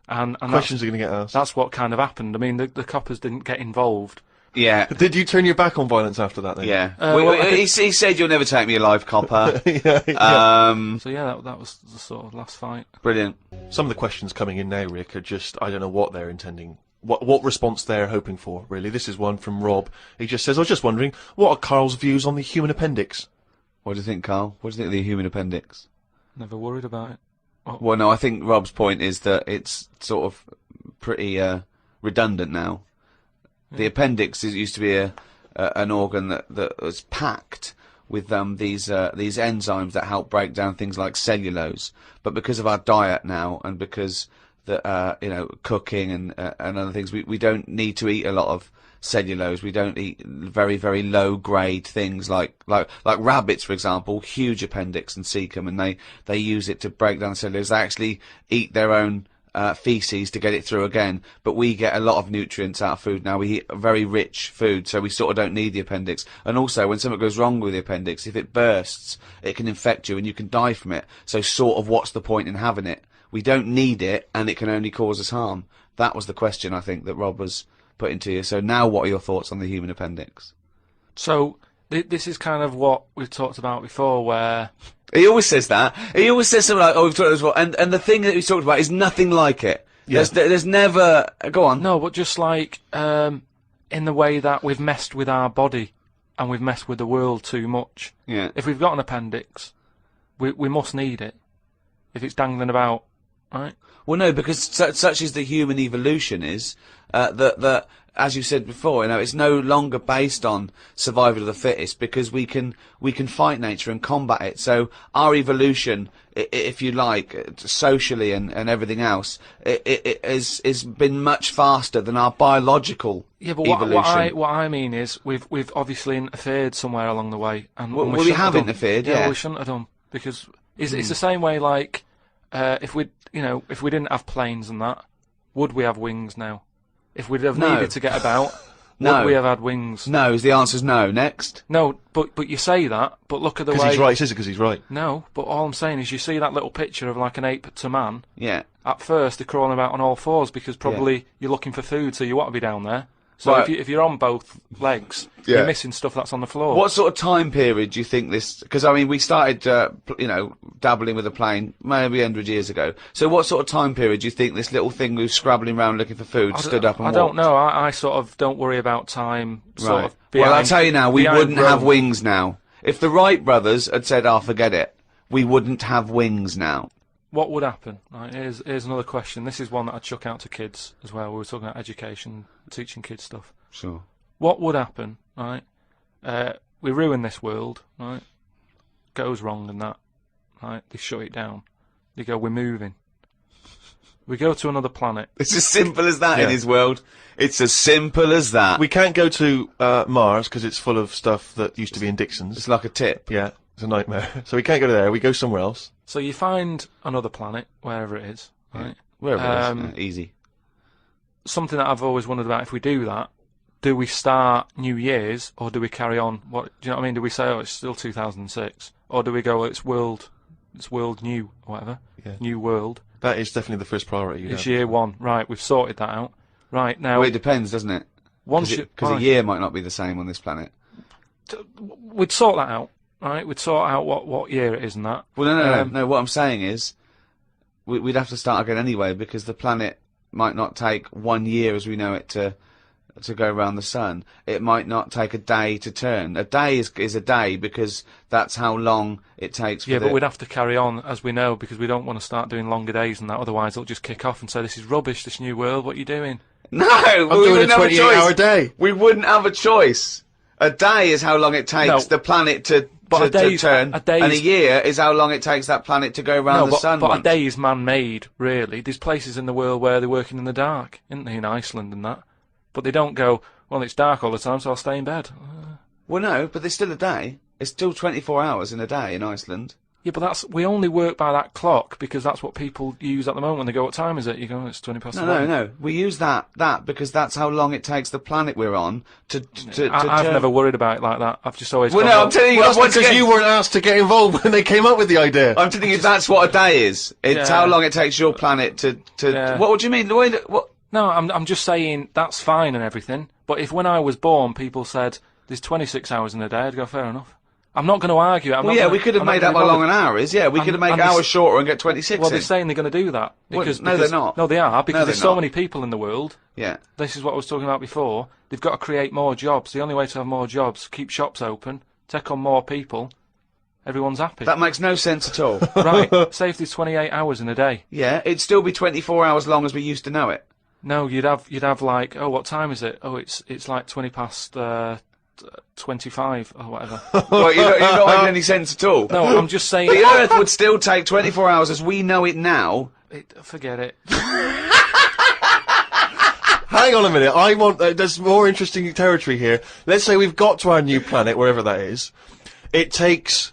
And Questions are going to get asked. that's what kind of happened. I mean, the coppers didn't get involved, Yeah. Did you turn your back on violence after that then? Yeah. Well, he said, "You'll never take me alive, copper." yeah. So yeah, that was the sort of last fight. Brilliant. Some of the questions coming in now, Rick, are just, I don't know what they're intending. What response they're hoping for, really. This is one from Rob. He just says, I was just wondering, what are Carl's views on the human appendix? What do you think, Carl? What do you think of the human appendix? Never worried about it. Well, no, I think Rob's point is that it's sort of pretty redundant now. The appendix used to be an organ that was packed with these enzymes that help break down things like cellulose. But because of our diet now, and because cooking and other things, we don't need to eat a lot of cellulose. We don't eat very, very low grade things like rabbits, for example, huge appendix and cecum, and they use it to break down cellulose. They actually eat their own feces to get it through again, but we get a lot of nutrients out of food now. We eat very rich food, so we sort of don't need the appendix. And also, when something goes wrong with the appendix, if it bursts, it can infect you and you can die from it. So sort of what's the point in having it? We don't need it, and it can only cause us harm. That was the question, I think, that Rob was putting to you. So now what are your thoughts on the human appendix? So this is kind of what we've talked about before, where... He always says that. He always says something like, "Oh, we've talked about this before," and the thing that he's talked about is nothing like it. Yeah. There's never. Go on. No, but just like in the way that we've messed with our body and we've messed with the world too much. Yeah. If we've got an appendix, we must need it. If it's dangling about, right? Well, no, because such is the human evolution is that as you said before, it's no longer based on survival of the fittest, because we can fight nature and combat it. So our evolution, if you like, socially and everything else, it has been much faster than our biological evolution. What I mean is we've obviously interfered somewhere along the way, and Well, we we shouldn't have have done. interfered, Yeah, yeah. we shouldn't have done, because it's the same way. Like if we didn't have planes and that, would we have wings now? If we'd have No. needed to get about, No. would we have had wings? No, the answer's no. Next. No, but you say that, but look at the way... Because he's right, he says it because he's right. No, but all I'm saying is you see that little picture of like an ape to man. Yeah. At first, they're crawling about on all fours because probably you're looking for food, so you want to be down there. So Right. if you're on both legs, Yeah. you're missing stuff that's on the floor. What sort of time period do you think this? Because I mean, we started, dabbling with a plane maybe 100 years ago. So what sort of time period do you think this little thing who's scrabbling around looking for food stood up and I don't walked? know. I sort of don't worry about time. Sort Right. of Well, I'll behind- tell you now, we behind wouldn't have Rome. wings now. If the Wright brothers had said, "Oh, forget it," we wouldn't have wings now. What would happen? Right, here's another question. This is one that I'd chuck out to kids as well. We were talking about education, teaching kids stuff. Sure. What would happen, right? We ruin this world, right? Goes wrong and that, right? They shut it down. They go, we're moving. We go to another planet. It's as simple as that in Yeah. his world. It's as simple as that. We can't go to Mars because it's full of stuff that used to be in Dixon's. It's like a tip. Yeah, it's a nightmare. So we can't go there. We go somewhere else. So you find another planet, wherever it is, right? Wherever it is. Yeah, easy. Something that I've always wondered about, if we do that, do we start New Year's or do we carry on? What do you know what I mean? Do we say, oh, it's still 2006, or do we go, it's world new, or whatever, Yeah. new world? That is definitely the first priority. It's year one, right? We've sorted that out, right? Now, Well, it depends, doesn't it? once Because a year might not be the same on this planet. we'd sort that out, right? We'd sort out what year it is and that. Well, no. What I'm saying is, we'd have to start again anyway, because the planet might not take 1 year as we know it to go around the sun. It might not take a day to turn. A day is a day because that's how long it takes. Yeah, but we'd have to carry on as we know, because we don't want to start doing longer days and that. Otherwise, it'll just kick off and say, "This is rubbish. This new world. What are you doing?" No, I'm we doing a wouldn't have a 28-hour choice. day. We wouldn't have a choice. A day is how long it takes No. the planet to But to turn, a day and a is- year is how long it takes that planet to go around the sun but once. a day is man-made, really. There's places in the world where they're working in the dark, isn't there, in Iceland and that? But they don't go, well, it's dark all the time, so I'll stay in bed. Well, no, but there's still a day. It's still 24 hours in a day in Iceland. Yeah, but we only work by that clock because that's what people use at the moment when they go, what time is it? You go, it's 20 past 11. No. We use that because that's how long it takes the planet we're on to I've turn. never worried about it like that. I've just always Well, gone, no, well, I'm telling you, Well, that's once because again, you weren't asked to get involved when they came up with the idea. I'm telling you, that's what a day is. It's Yeah. how long it takes your planet to. Yeah. What do you mean? The way that what? No, I'm just saying that's fine and everything, But if when I was born, people said there's 26 hours in a day, I'd go, fair enough. I'm not going to argue. Well, yeah, we could have made up how long an hour is. Yeah, we could have made hours shorter and get 26 Well, in. they're saying they're going to do that. Well, no, they're not. No, they are, because No, there's they're so not. many people in the world. Yeah. This is what I was talking about before. They've got to create more jobs. The only way to have more jobs, keep shops open, take on more people. Everyone's happy. That makes no sense at all. Right, say if there's 28 hours in a day. Yeah, it'd still be 24 hours long as we used to know it. No, you'd have like, oh, what time is it? Oh, it's like 20 past 25 or whatever. Well, you're not making any sense at all. No, I'm just saying. The Earth would still take 24 hours as we know it now. Forget it. Hang on a minute, I want, there's more interesting territory here. Let's say we've got to our new planet, wherever that is. It takes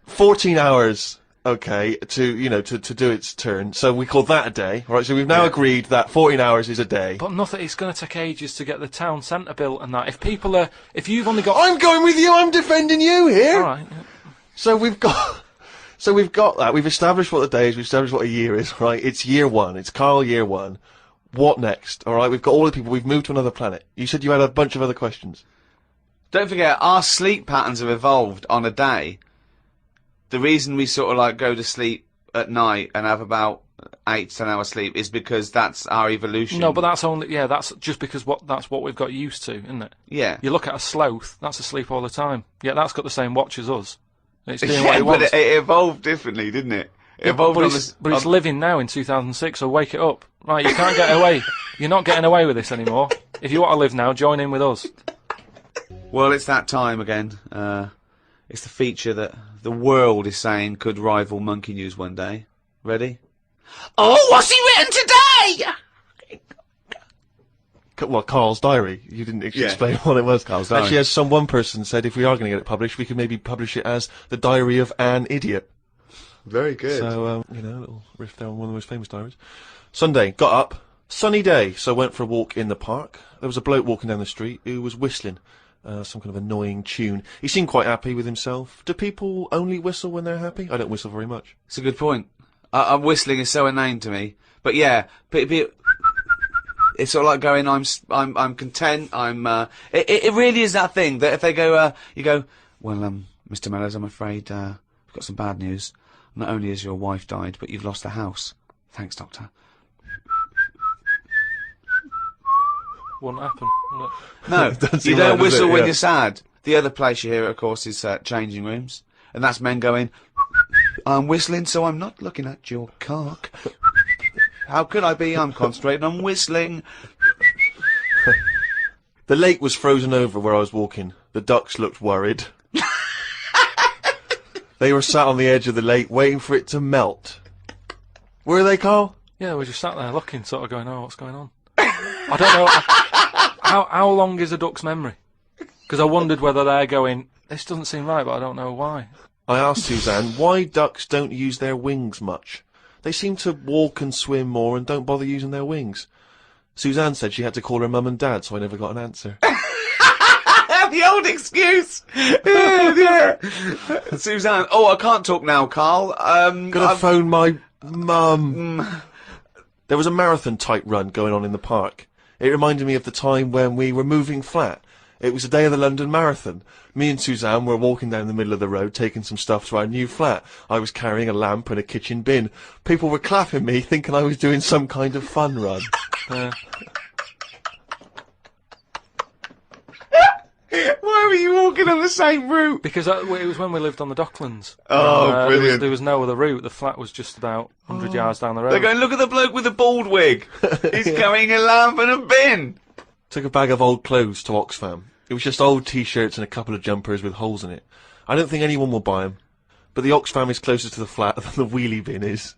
14 hours, okay, to do its turn. So we call that a day, right? So we've now agreed that 14 hours is a day. But nothing, it's going to take ages to get the town centre built and that. If you've only got... I'm going with you, I'm defending you here! Alright. Yeah. So we've got that, we've established what the day is, we've established what a year is, right? It's year one, it's Carl year one. What next? Alright, we've got all the people, we've moved to another planet. You said you had a bunch of other questions. Don't forget, our sleep patterns have evolved on a day. The reason we sort of like go to sleep at night and have about 8 to 10 hours sleep is because that's our evolution. No, but that's just because that's what we've got used to, isn't it? Yeah. You look at a sloth, that's asleep all the time. Yeah, that's got the same watch as us. It's doing what Yeah, it wants. but it evolved differently, didn't it? It evolved but on it's living now in 2006, so wake it up. Right, you can't get away. You're not getting away with this anymore. If you want to live now, join in with us. Well, it's that time again. It's the feature that the world is saying could rival Monkey News one day. Ready? Oh, what's he written today? Well, Carl's diary. You didn't explain what it was. Carl's diary. Actually, as one person said, if we are going to get it published, we could maybe publish it as The Diary of an Idiot. Very good. So, a little riff there on one of the most famous diaries. Sunday, got up, sunny day, so went for a walk in the park. There was a bloke walking down the street who was whistling some kind of annoying tune. He seemed quite happy with himself. Do people only whistle when they're happy? I don't whistle very much. It's a good point. Whistling is so inane to me. But yeah, it's sort of like going, I'm content, it really is that thing that if they go, you go, well, Mr. Mellors, I'm afraid, we've got some bad news. Not only has your wife died, but you've lost the house. Thanks, Doctor. Wouldn't happen, would it? No, Doesn't you seem don't right, does whistle it? when Yeah. you're sad. The other place you hear it, of course, is changing rooms. And that's men going, I'm whistling, so I'm not looking at your cock. How could I be? I'm concentrating on whistling. The lake was frozen over where I was walking. The ducks looked worried. They were sat on the edge of the lake waiting for it to melt. Were they, Carl? Yeah, we just sat there looking, sort of going, oh, what's going on? I don't know. How long is a duck's memory? Because I wondered whether they're going, this doesn't seem right, but I don't know why. I asked Suzanne why ducks don't use their wings much. They seem to walk and swim more and don't bother using their wings. Suzanne said she had to call her mum and dad, so I never got an answer. The old excuse. Yeah. Suzanne. Oh, I can't talk now, Carl. Gonna phone my mum. There was a marathon type run going on in the park. It reminded me of the time when we were moving flat. It was the day of the London Marathon. Me and Suzanne were walking down the middle of the road taking some stuff to our new flat. I was carrying a lamp and a kitchen bin. People were clapping me, thinking I was doing some kind of fun run. Why were you walking on the same route? Because it was when we lived on the Docklands. Oh, brilliant. There was no other route. The flat was just about 100 yards down the road. They're going, look at the bloke with the bald wig. He's carrying a lamp and a bin. Took a bag of old clothes to Oxfam. It was just old t-shirts and a couple of jumpers with holes in it. I don't think anyone will buy them. But the Oxfam is closer to the flat than the wheelie bin is.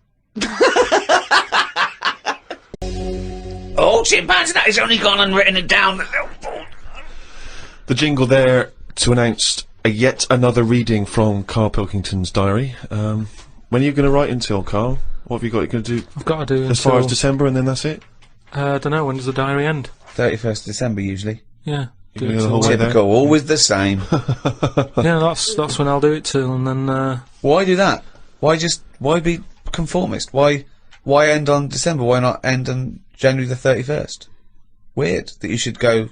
Oh, chimpanzee, that has only gone and written it down. The jingle there to announce yet another reading from Karl Pilkington's diary. When are you going to write until, Carl? What have you got? You're going to do I've got to do as far as December and then that's it? I don't know, when does the diary end? 31st December, usually. Yeah. You're gonna go the whole way there? Typical, always the same. Yeah, that's when I'll do it till, and then, Why do that? Why be conformist? Why end on December? Why not end on January the 31st? Weird that you should go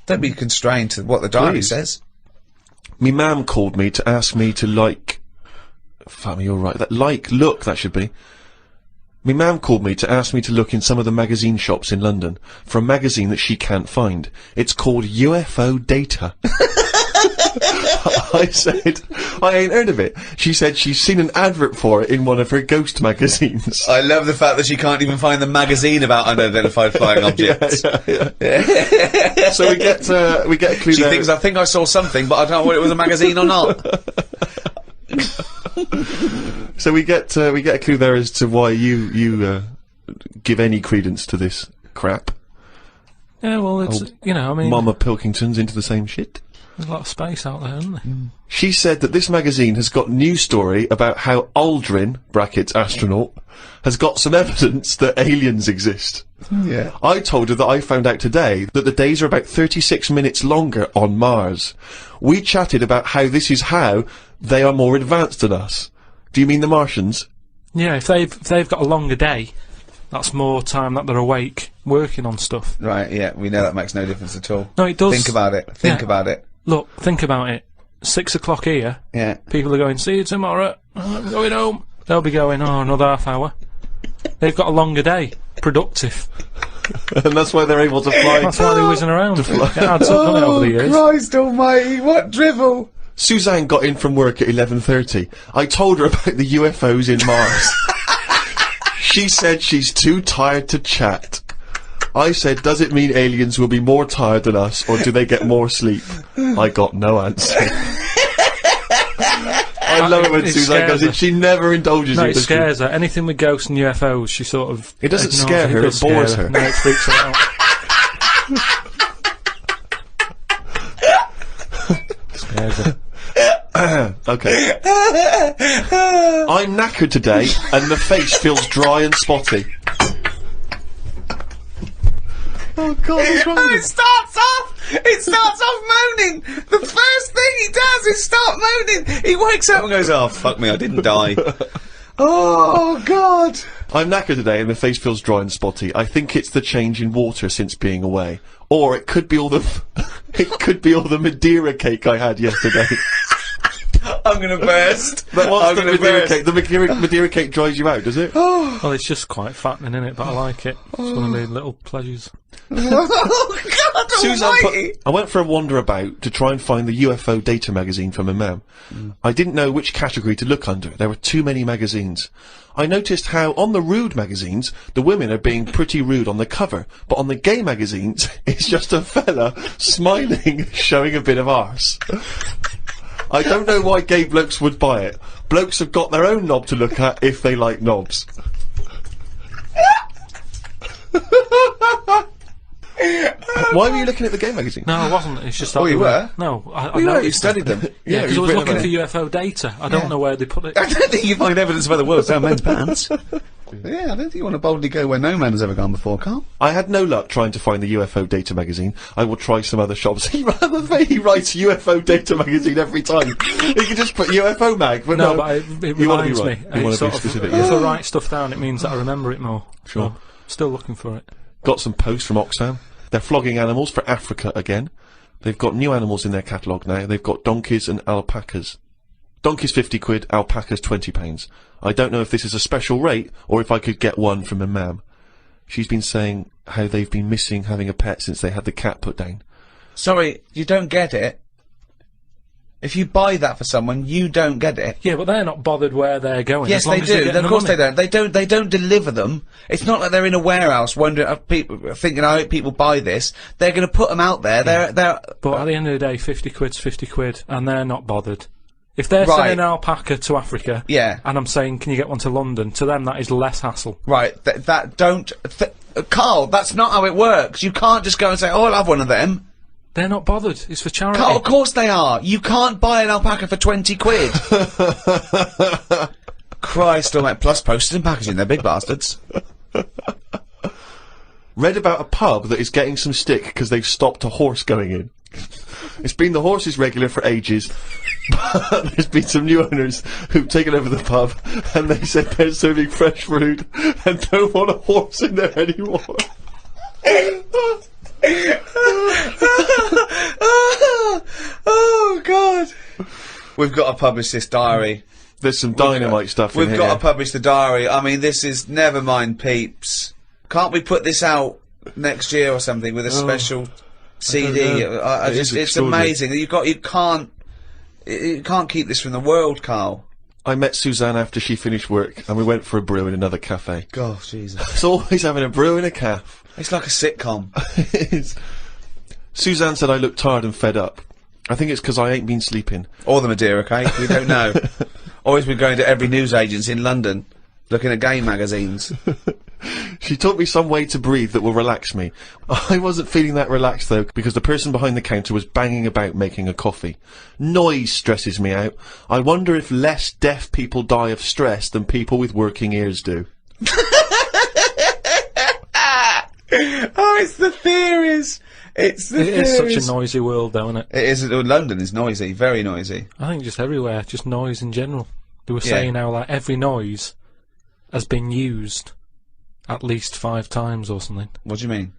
Don't be constrained to what the diary Please. says. Me mam called me to ask me to fuck me, you're right. Look, that should be. Me mam called me to ask me to look in some of the magazine shops in London for a magazine that she can't find. It's called UFO Data. I said, I ain't heard of it. She said she's seen an advert for it in one of her ghost magazines. I love the fact that she can't even find the magazine about unidentified flying objects. Yeah. So we get a clue She there. thinks, I think I saw something, but I don't know whether it was a magazine or not. So we get a clue there as to why you give any credence to this crap. Yeah, well, it's, you know, I mean, Mama Pilkington's into the same shit. there's a lot of space out there, isn't there? She said that this magazine has got news story about how Aldrin, brackets astronaut, has got some evidence that aliens exist. Yeah. I told her that I found out today that the days are about 36 minutes longer on Mars. We chatted about how this is how they are more advanced than us. Do you mean the Martians? Yeah, if they've got a longer day, that's more time that they're awake working on stuff. Right, yeah, we know that makes no difference at all. No, it does. Think about it. Think Yeah. about it. Look, think about it. 6 o'clock here. Yeah. People are going, see you tomorrow. I'm going home. They'll be going, oh, another half hour. They've got a longer day. Productive. And that's why they're able to fly. That's why they're whizzing around. It adds up, doesn't it, over the years? Christ almighty, what drivel! Suzanne got in from work at 11:30. I told her about the UFOs in Mars. She said she's too tired to chat. I said, does it mean aliens will be more tired than us, or do they get more sleep? I got no answer. I love it when It Suzanne goes in. scares She never indulges No, in it this. scares her. Anything with ghosts and UFOs, she sort of... It doesn't ignores scare her, does it bores scare her. No, it freaks her out. Scares her. Okay. I'm knackered today, and the face feels dry and spotty. Oh God, what's wrong with you? It starts off moaning! The first thing he does is start moaning! He wakes up and goes, oh, fuck me, I didn't die. Oh, God! I'm knackered today and the face feels dry and spotty. I think it's the change in water since being away. Or it could be all the Madeira cake I had yesterday. I'm gonna burst. What's the gonna Madeira burst. cake? The Madeira cake dries you out, does it? Well, it's just quite fattening, innit? But I like it. It's one of the little pleasures. Oh, God almighty! I went for a wander about to try and find the UFO Data magazine for my mum. I didn't know which category to look under. There were too many magazines. I noticed how on the rude magazines, the women are being pretty rude on the cover, but on the gay magazines, it's just a fella smiling, showing a bit of arse. I don't know why gay blokes would buy it. Blokes have got their own knob to look at if they like knobs. Why were you looking at the gay magazine? No, I wasn't. It's just that Oh, you they were? No, I You noticed studied them. Yeah, because I you've was written looking about for UFO data. I don't know where they put it. I don't think you find evidence of other worlds down men's pants. Yeah, I don't think you want to boldly go where no man has ever gone before, Carl. I had no luck trying to find the UFO Data magazine. I will try some other shops. He writes UFO Data magazine every time. He can just put UFO mag, but No, no. but it You wanna be reminds right. me. You wanna It's sort be of- specific, If yeah. I write stuff down, it means that I remember it more. Sure. So, still looking for it. Got some posts from Oxfam. They're flogging animals for Africa again. They've got new animals in their catalogue now. They've got donkeys and alpacas. Donkeys 50 quid, alpacas 20 pounds. I don't know if this is a special rate or if I could get one from a mam. She's been saying how they've been missing having a pet since they had the cat put down. Sorry, you don't get it. If you buy that for someone, you don't get it. Yeah, but they're not bothered where they're going. Yes, as long they as they're do. getting Of the course money. they don't. They don't deliver them. It's not like they're in a warehouse wondering, people thinking, I hope people buy this. They're going to put them out there. They're. But at the end of the day, 50 quid's 50 quid, and they're not bothered. If they're Right. sending an alpaca to Africa, Yeah. and I'm saying, can you get one to London? To them, that is less hassle. Right. Carl, that's not how it works. You can't just go and say, oh, I'll have one of them. They're not bothered. It's for charity. Carl, of course they are. You can't buy an alpaca for 20 quid. Christ almighty. Plus postage and packaging. They're big bastards. Read about a pub that is getting some stick because they've stopped a horse going in. It's been the horse's regular for ages, but there's been some new owners who've taken over the pub and they said they're serving fresh food and don't want a horse in there anymore. We've got to publish this diary. There's some dynamite stuff in We've here. got to publish the diary. I mean, this is never mind, peeps. Can't we put this out next year or something with a special CD? It's amazing. You can't keep this from the world, Carl. I met Suzanne after she finished work, and we went for a brew in another cafe. God, Jesus. It's always having a brew in a cafe. It's like a sitcom. It is. Suzanne said I look tired and fed up. I think it's because I ain't been sleeping. Or the Madeira cake, we don't know. Always been going to every newsagents in London, looking at game magazines. She taught me some way to breathe that will relax me. I wasn't feeling that relaxed though, because the person behind the counter was banging about making a coffee. Noise stresses me out. I wonder if less deaf people die of stress than people with working ears do. Oh, it's the theories! It's the theories! It is such a noisy world, though, isn't it? It is. London is noisy, very noisy. I think just everywhere, just noise in general. They were saying how, like, every noise has been used at least 5 times or something. What do you mean?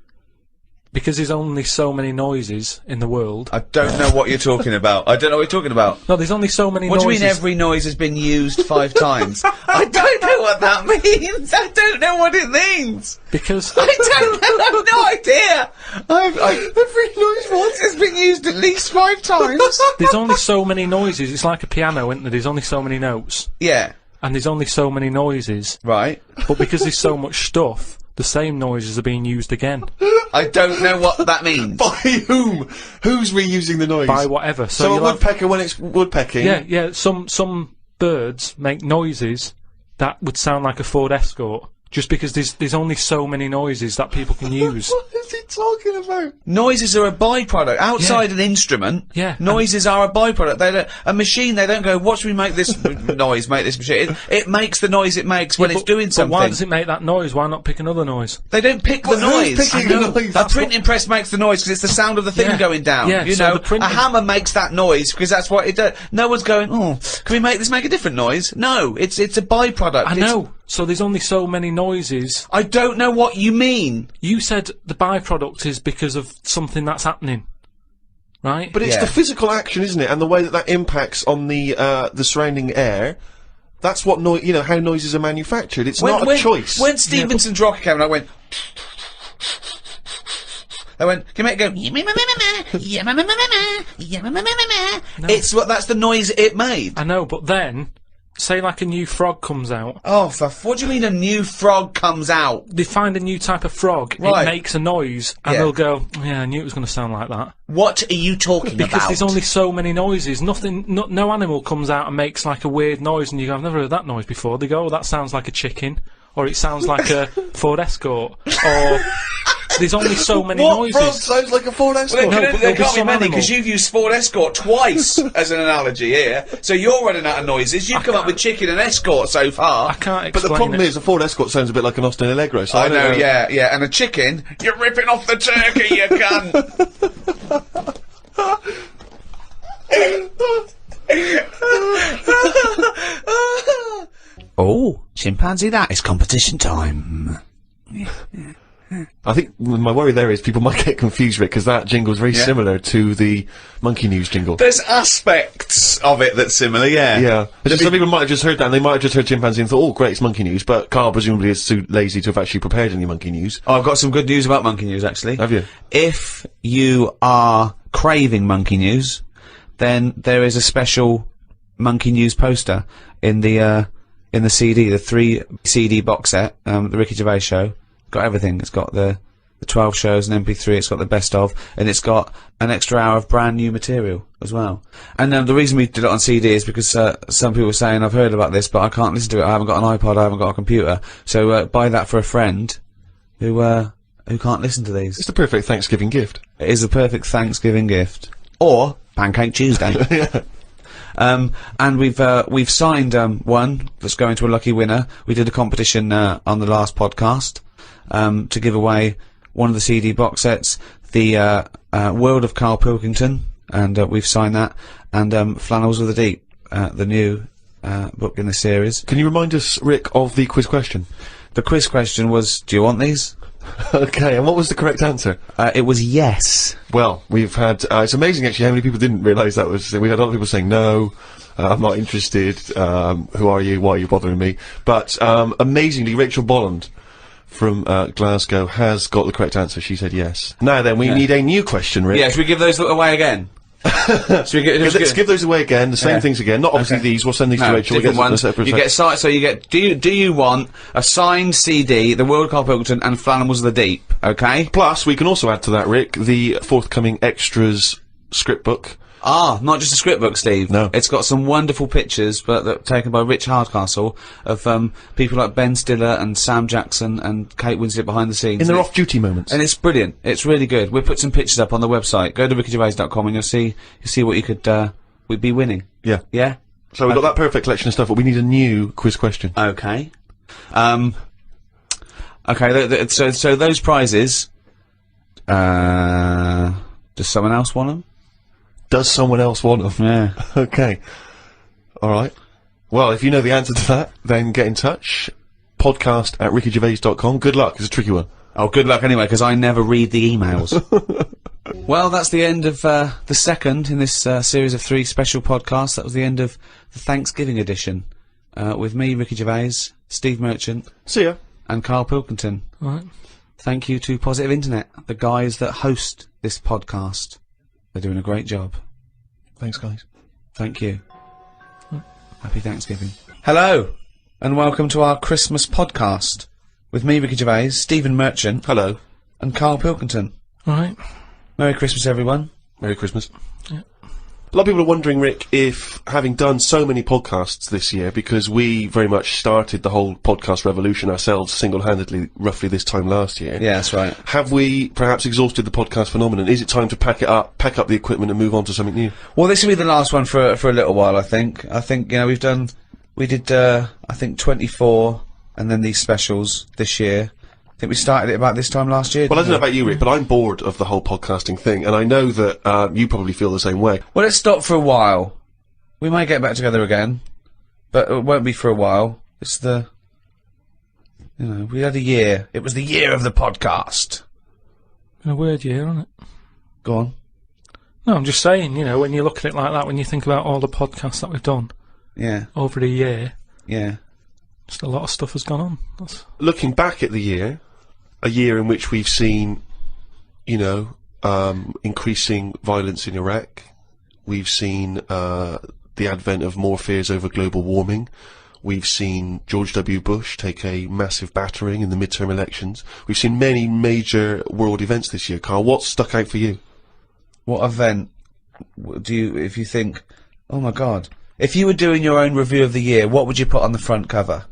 Because there's only so many noises in the world. I don't know what you're talking about. I don't know what you're talking about. No, there's only so many What noises. do you mean every noise has been used 5 times? I don't know what that means. I don't know what it means. Because I don't know. I have no idea. Every noise once has been used at least 5 times. there's only so many noises. It's like a piano, isn't there? There's only so many notes. Yeah. And there's only so many noises. Right. But because there's so much stuff, the same noises are being used again. I don't know what that means. By whom? Who's reusing the noise? By whatever. So a you'll have- woodpecker when it's woodpecking? Yeah. Some birds make noises that would sound like a Ford Escort. Just because there's only so many noises that people can use. What is he talking about? Noises are a byproduct. Outside an instrument, noises are a byproduct. They don't, a machine, they don't go, what should we make this noise, make this machine? It makes the noise it makes when it's doing something. But why does it make that noise? Why not pick another noise? They don't pick the noise. Who's picking the noise? A printing press makes the noise because it's the sound of the thing going down. Yeah, you so know, the printing- a hammer makes that noise because that's what it does. No one's going, oh, can we make this make a different noise? No, it's a byproduct. I know. So there's only so many noises. I don't know what you mean. You said the byproduct is because of something that's happening, right? But it's the physical action, isn't it? And the way that impacts on the surrounding air. That's what how noises are manufactured. It's not a choice. When Stevenson's rocket came, and I went. I went, can you make it go? It's that's the noise it made. I know, but then, say like a new frog comes out. Oh, what do you mean a new frog comes out? They find a new type of frog, Right. it makes a noise, and they'll go, yeah, I knew it was going to sound like that. What are you talking about? Because there's only so many noises. No animal comes out and makes like a weird noise, and you go, I've never heard that noise before. They go, oh, that sounds like a chicken, or it sounds like a Ford Escort, or there's only so many noises. What frog sounds like a Ford Escort? Well, but there there'll be can't be some many animal. because you've used Ford Escort twice as an analogy here. So you're running out of noises. You've come up with chicken and Escort so far. I can't But explain the problem it. is, a Ford Escort sounds a bit like an Austin Allegro. So I don't know, yeah, and a chicken. You're ripping off the turkey, you cunt. Oh, chimpanzee, that is competition time. I think my worry there is people might get confused, Rick, because that jingle is very similar to the Monkey News jingle. There's aspects of it that's similar, yeah. Yeah. Some people might have just heard that, and they might have just heard chimpanzee and thought, oh, great, it's Monkey News, but Carl presumably is too lazy to have actually prepared any Monkey News. Oh, I've got some good news about Monkey News, actually. Have you? If you are craving Monkey News, then there is a special Monkey News poster in the CD, the 3 CD box set, the Ricky Gervais Show. Got everything. It's got the 12 shows and MP3. It's got the best of, and it's got an extra hour of brand new material as well. And the reason we did it on CD is because some people were saying, I've heard about this, but I can't listen to it. I haven't got an iPod. I haven't got a computer. So buy that for a friend who can't listen to these. It's the perfect Thanksgiving gift. It is the perfect Thanksgiving gift, or Pancake Tuesday. Yeah. And we've signed one that's going to a lucky winner. We did a competition on the last podcast to give away one of the CD box sets, the World of Karl Pilkington, and we've signed that, and Flannels of the Deep, the new book in the series. Can you remind us, Rick, of the quiz question? The quiz question was, do you want these? Okay, and what was the correct answer? It was yes. Well, we've had, it's amazing actually how many people didn't realise that was, we had a lot of people saying no, I'm not interested, who are you, why are you bothering me? But, amazingly, Rachel Bolland from, Glasgow has got the correct answer. She said yes. Now then, we need a new question, Rick. Yeah, should we give those away again? Let's give those away again, the same things again, not obviously these, we'll send these to Rachel. Different ones. You get, so you get, do you want a signed CD, The World Karl Pilkington and Flanimals of the Deep, okay? Plus, we can also add to that, Rick, the forthcoming extras script book. Ah, not just a script book, Steve. No. It's got some wonderful pictures, but that taken by Rich Hardcastle, of people like Ben Stiller and Sam Jackson and Kate Winslet behind the scenes. In their off-duty moments. And it's brilliant. It's really good. We'll put some pictures up on the website. Go to rickygervais.com and you'll see what you could we'd be winning. Yeah. Yeah? So we've got that perfect collection of stuff, but we need a new quiz question. Okay. Okay, so those prizes, does someone else want them? Does someone else want them? Yeah. Okay. Alright. Well, if you know the answer to that, then get in touch. podcast@rickygervais.com. Good luck, it's a tricky one. Oh, good luck anyway, because I never read the emails. Well, that's the end of the second in this series of 3 special podcasts. That was the end of the Thanksgiving edition. With me, Ricky Gervais, Steve Merchant. See ya. And Karl Pilkington. All right. Thank you to Positive Internet, the guys that host this podcast. They're doing a great job. Thanks, guys. Thank you. Happy Thanksgiving. Hello, and welcome to our Christmas podcast. With me, Ricky Gervais, Stephen Merchant. Hello. And Karl Pilkington. All right. Merry Christmas, everyone. Merry Christmas. Yeah. A lot of people are wondering, Rick, if having done so many podcasts this year, because we very much started the whole podcast revolution ourselves single-handedly roughly this time last year. Yeah, that's right. Have we perhaps exhausted the podcast phenomenon? Is it time to pack up the equipment and move on to something new? Well, this will be the last one for a little while, I think. I think, you know, we did, I think 24, and then these specials this year. I think we started it about this time last year. Well, I don't know about you, Rick, but I'm bored of the whole podcasting thing, and I know that you probably feel the same way. Well, let's stop for a while. We might get back together again, but it won't be for a while. It's you know, we had a year. It was the year of the podcast. Been a weird year, hasn't it? Go on. No, I'm just saying, you know, when you look at it like that, when you think about all the podcasts that we've done Yeah. over a year, Yeah. just a lot of stuff has gone on. Looking back at the year, a year in which we've seen, you know, increasing violence in Iraq. We've seen the advent of more fears over global warming. We've seen George W. Bush take a massive battering in the midterm elections. We've seen many major world events this year. Karl, what's stuck out for you? What event do you, if you think, oh my God, if you were doing your own review of the year, what would you put on the front cover?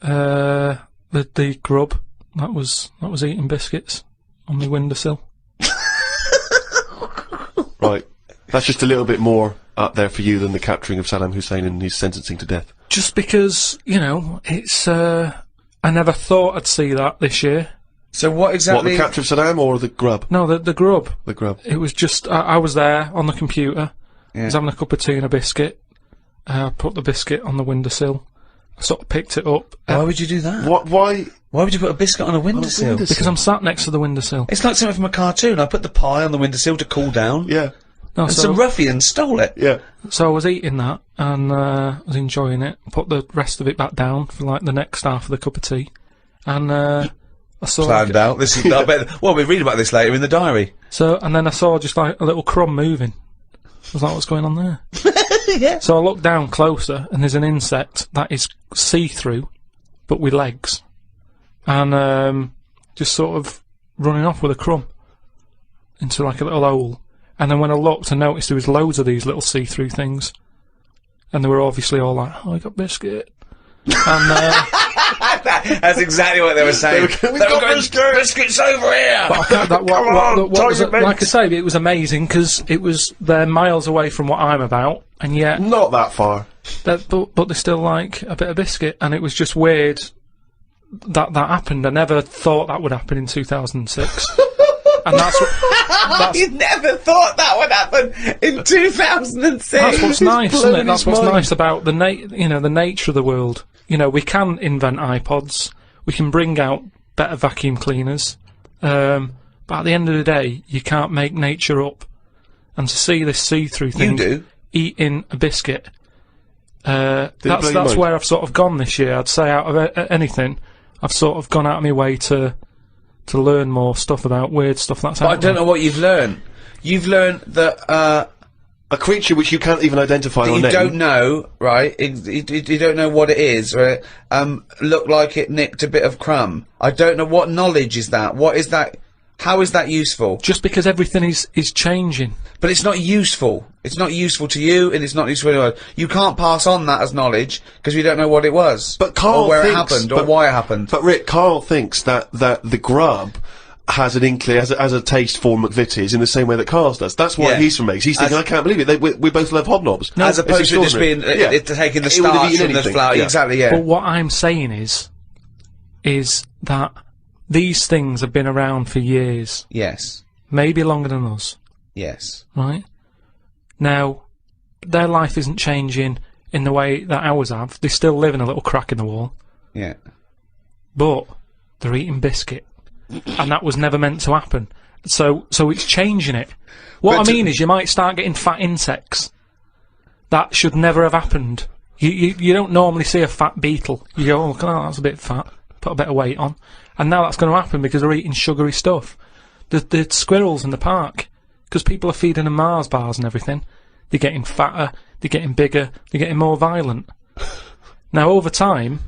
The grub that was eating biscuits on the windowsill. Right. That's just a little bit more up there for you than the capturing of Saddam Hussein and his sentencing to death. Just because, you know, it's I never thought I'd see that this year. So what exactly? What, the capture of Saddam or the grub? No, the grub. The grub. It was just I was there on the computer. Yeah. I was having a cup of tea and a biscuit. I put the biscuit on the windowsill. I sort of picked it up. Why would you do that? What? Why? Why would you put a biscuit on a windowsill? Because I'm sat next to the windowsill. It's like something from a cartoon. I put the pie on the windowsill to cool down. Yeah. No, And so, some ruffian stole it. Yeah. so I was eating that and was enjoying it. Put the rest of it back down for like the next half of the cup of tea. And I saw Planned out. This is. I bet. Well, we read about this later in the diary. and then I saw just like a little crumb moving. I was like, what's going on there? Yeah. So I looked down closer, and there's an insect that is see-through, but with legs, and just sort of running off with a crumb into like a little hole. And then when I looked, I noticed there was loads of these little see-through things, and they were obviously all like, "Oh, I got biscuit," and That's exactly what they were saying. They were going, biscuits over here. but I can't, what was it, like I say, it was amazing because it was they're miles away from what I'm about, and yet. Not that far. But they still like a bit of biscuit, and it was just weird that happened. I never thought that would happen in 2006, and You never thought that would happen in 2006. that's what's nice, isn't blowing it? That's his what's mind. nice about the nature of the world. You know, we can invent iPods, we can bring out better vacuum cleaners. But at the end of the day, you can't make nature up. And to see this see-through thing, You do. eating a biscuit, blow your that's mind? where I've sort of gone this year. I'd say out of anything, I've sort of gone out of my way to learn more stuff about weird stuff that's But out I don't there. know what you've learned. You've learned that A creature which you can't even identify or you name. don't know, right? You don't know what it is, right? Looked like it nicked a bit of crumb. I don't know what knowledge is that. What is that? How is that useful? Just because everything is changing. But it's not useful. It's not useful to you, and it's not useful to anyone. You can't pass on that as knowledge because we don't know what it was, But Carl or where thinks, it happened, or but- why it happened. But Rick, Carl thinks that the grub has an inkling, has a taste for McVitie's in the same way that Carl's does. That's what Yeah. he's from makes. He's thinking, I can't believe it. We both love hobnobs. As opposed to just being extraordinary. taking the It would have starch eaten from the anything. flour. Yeah. Exactly. Yeah. But what I'm saying is that these things have been around for years, Yes. maybe longer than us, Yes. right? Now, their life isn't changing in the way that ours have. They still live in a little crack in the wall, Yeah. but they're eating biscuit, and that was never meant to happen. So it's changing it. What But I mean is, you might start getting fat insects. That should never have happened. You don't normally see a fat beetle. You go, oh, that's a bit fat. Put a bit of weight on. And now that's going to happen because they're eating sugary stuff. The squirrels in the park, because people are feeding them Mars bars and everything, they're getting fatter, they're getting bigger, they're getting more violent. Now, over time,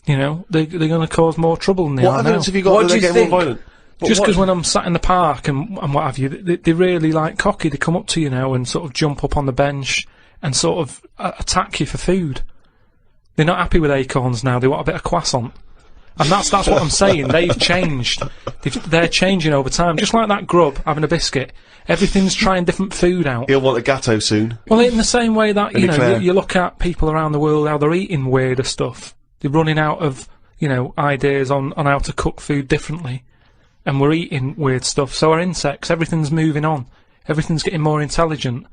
you know, they're going to cause more trouble than they What are now. evidence have you got What that do they're you getting more think? violent? Just because when I'm sat in the park and what have you, they really like cocky. They come up to you now and sort of jump up on the bench and sort of attack you for food. They're not happy with acorns now. They want a bit of croissant. And that's what I'm saying. They've changed. They're changing over time. Just like that grub having a biscuit. Everything's trying different food out. He'll want a gatto soon. Well, in the same way that, you know, Eclair. you look at people around the world, how they're eating weirder stuff. They're running out of, you know, ideas on how to cook food differently. And we're eating weird stuff. So our insects, everything's moving on. Everything's getting more intelligent.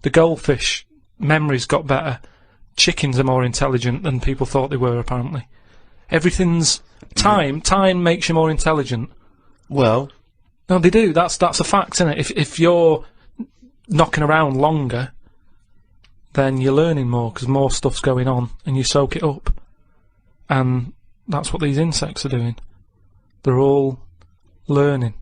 The goldfish memories got better. Chickens are more intelligent than people thought they were, apparently. Everything's time makes you more intelligent. Well, No, they do. That's a fact, isn't it? If you're knocking around longer, then you're learning more because more stuff's going on, and you soak it up. And that's what these insects are doing. They're all learning.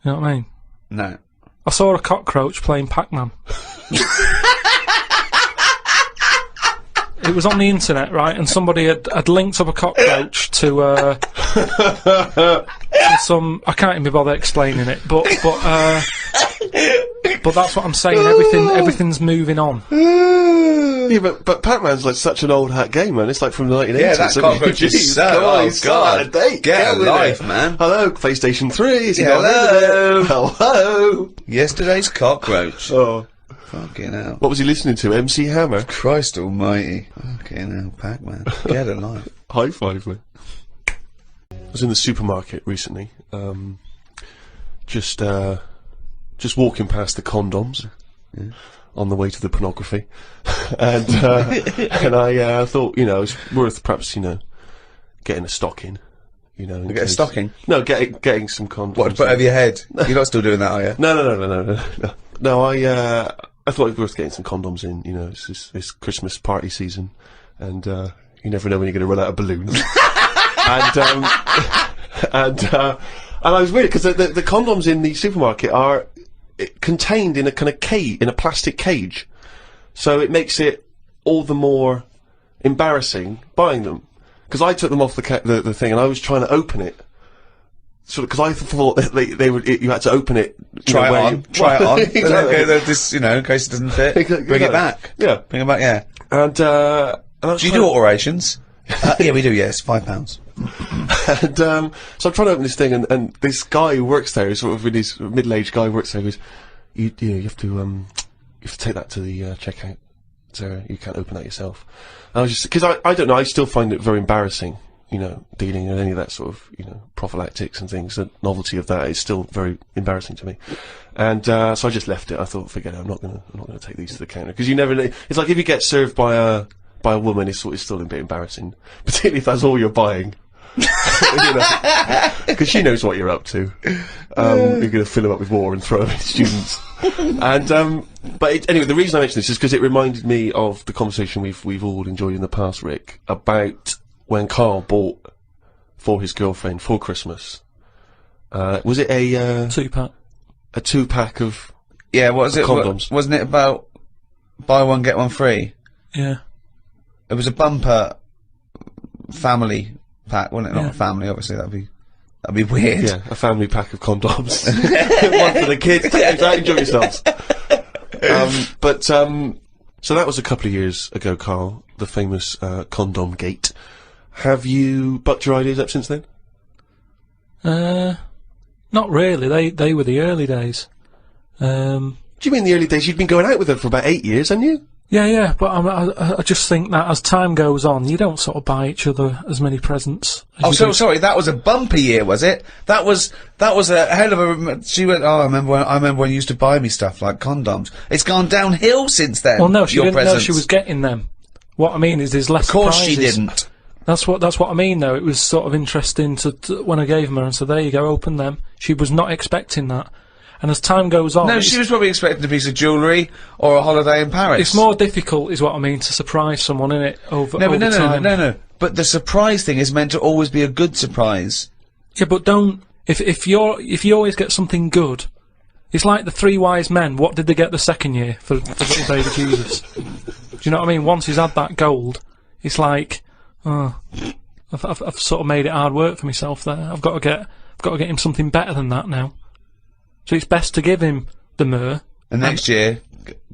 You know what I mean? No. I saw a cockroach playing Pac-Man. It was on the internet, right? And somebody had linked up a cockroach to some. I can't even bother explaining it, but that's what I'm saying. Everything's moving on. yeah, but Pac-Man's like such an old hat game, man. It's like from the 1980s. Yeah, that I mean, cockroach is jeez, so come on, old, he's so out of date. Get a with life, it. man. Hello, PlayStation 3. Is he Yeah, got rid of it? Hello. Yesterday's cockroach. Oh, Fucking hell. what was he listening to? MC Hammer. Christ almighty. Fucking hell, Pac-Man. Get a life. High five, man. I was in the supermarket recently, just walking past the condoms on the way to the pornography, and I thought, you know, it's worth perhaps, you know, getting a stocking, you know. Get a stocking? No, getting some condoms. What, to put over your head? You're not still doing that, are you? No, I thought it was worth getting some condoms in, you know, it's Christmas party season, and you never know when you're going to run out of balloons. and I was weird, because the condoms in the supermarket are contained in a kind of cage, in a plastic cage, so it makes it all the more embarrassing buying them, because I took them off the thing, and I was trying to open it. Sort of, because I thought that they would, you had to open it. Try it on. Try it on. Exactly. Okay, this, you know, in case it doesn't fit. Bring it back. Yeah. Bring it back, yeah. And I was Do you trying do alterations? Yeah, we do, yes. £5. And so I'm trying to open this thing, and this guy who works there, sort of his middle-aged guy who works there, goes, you have to take that to the checkout, so you can't open that yourself. And I was just, because I don't know, I still find it very embarrassing, you know, dealing in any of that sort of, you know, prophylactics and things. The novelty of that is still very embarrassing to me. And so I just left it. I thought, forget it, I'm not gonna take these to the counter, because you never know. It's like if you get served by a woman, it's still a bit embarrassing, particularly if that's all you're buying. Because she knows what you're up to. You're going to fill them up with war and throw them at students. And anyway, the reason I mention this is because it reminded me of the conversation we've all enjoyed in the past, Rick, about when Carl bought for his girlfriend for Christmas. Was it a 2-pack? A 2-pack of condoms? Wasn't it about buy one get one free? Yeah. It was a bumper family pack, wasn't it? Not a family, obviously. That'd be weird. Yeah, a family pack of condoms. One for the kids. Take out, enjoy yourselves. So that was a couple of years ago, Carl. The famous condom gate. Have you bucked your ideas up since then? Not really. They were the early days. Do you mean the early days? You'd been going out with her for about 8 years, hadn't you? Yeah, but I just think that as time goes on, you don't sort of buy each other as many presents. Sorry, that was a bumper year, was it? That was a hell of a. She went. Oh, I remember when you used to buy me stuff like condoms. It's gone downhill since then. Well, no, she didn't know she was getting them. What I mean is, there's less. Of course, surprises. she didn't. That's what I mean, though. It was sort of interesting to when I gave them her and said, "There you go, open them." She was not expecting that. And as time goes on... No, she was probably expecting a piece of jewellery or a holiday in Paris. It's more difficult, is what I mean, to surprise someone, innit, over time. No. But the surprise thing is meant to always be a good surprise. Yeah, but don't... If you always get something good... It's like the 3 wise men. What did they get the second year for little baby Jesus? Do you know what I mean? Once he's had that gold, it's like... Oh, I've sort of made it hard work for myself there. I've got to get him something better than that now. So it's best to give him the myrrh. And next year,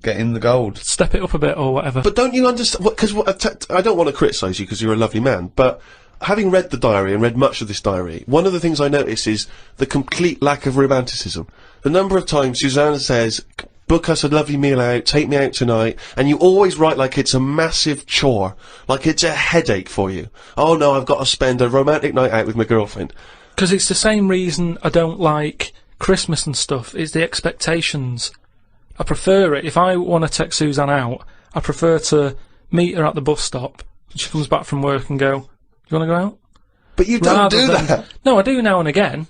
get him the gold. Step it up a bit or whatever. But don't you understand... Because I don't want to criticise you because you're a lovely man, but having read the diary and read much of this diary, one of the things I notice is the complete lack of romanticism. The number of times Suzanne says, book us a lovely meal out, take me out tonight, and you always write like it's a massive chore, like it's a headache for you. Oh no, I've got to spend a romantic night out with my girlfriend. Because it's the same reason I don't like... Christmas and stuff is the expectations. I prefer it. If I want to take Suzanne out, I prefer to meet her at the bus stop when she comes back from work and go, "Do you want to go out?" But you don't do that. No, I do now and again.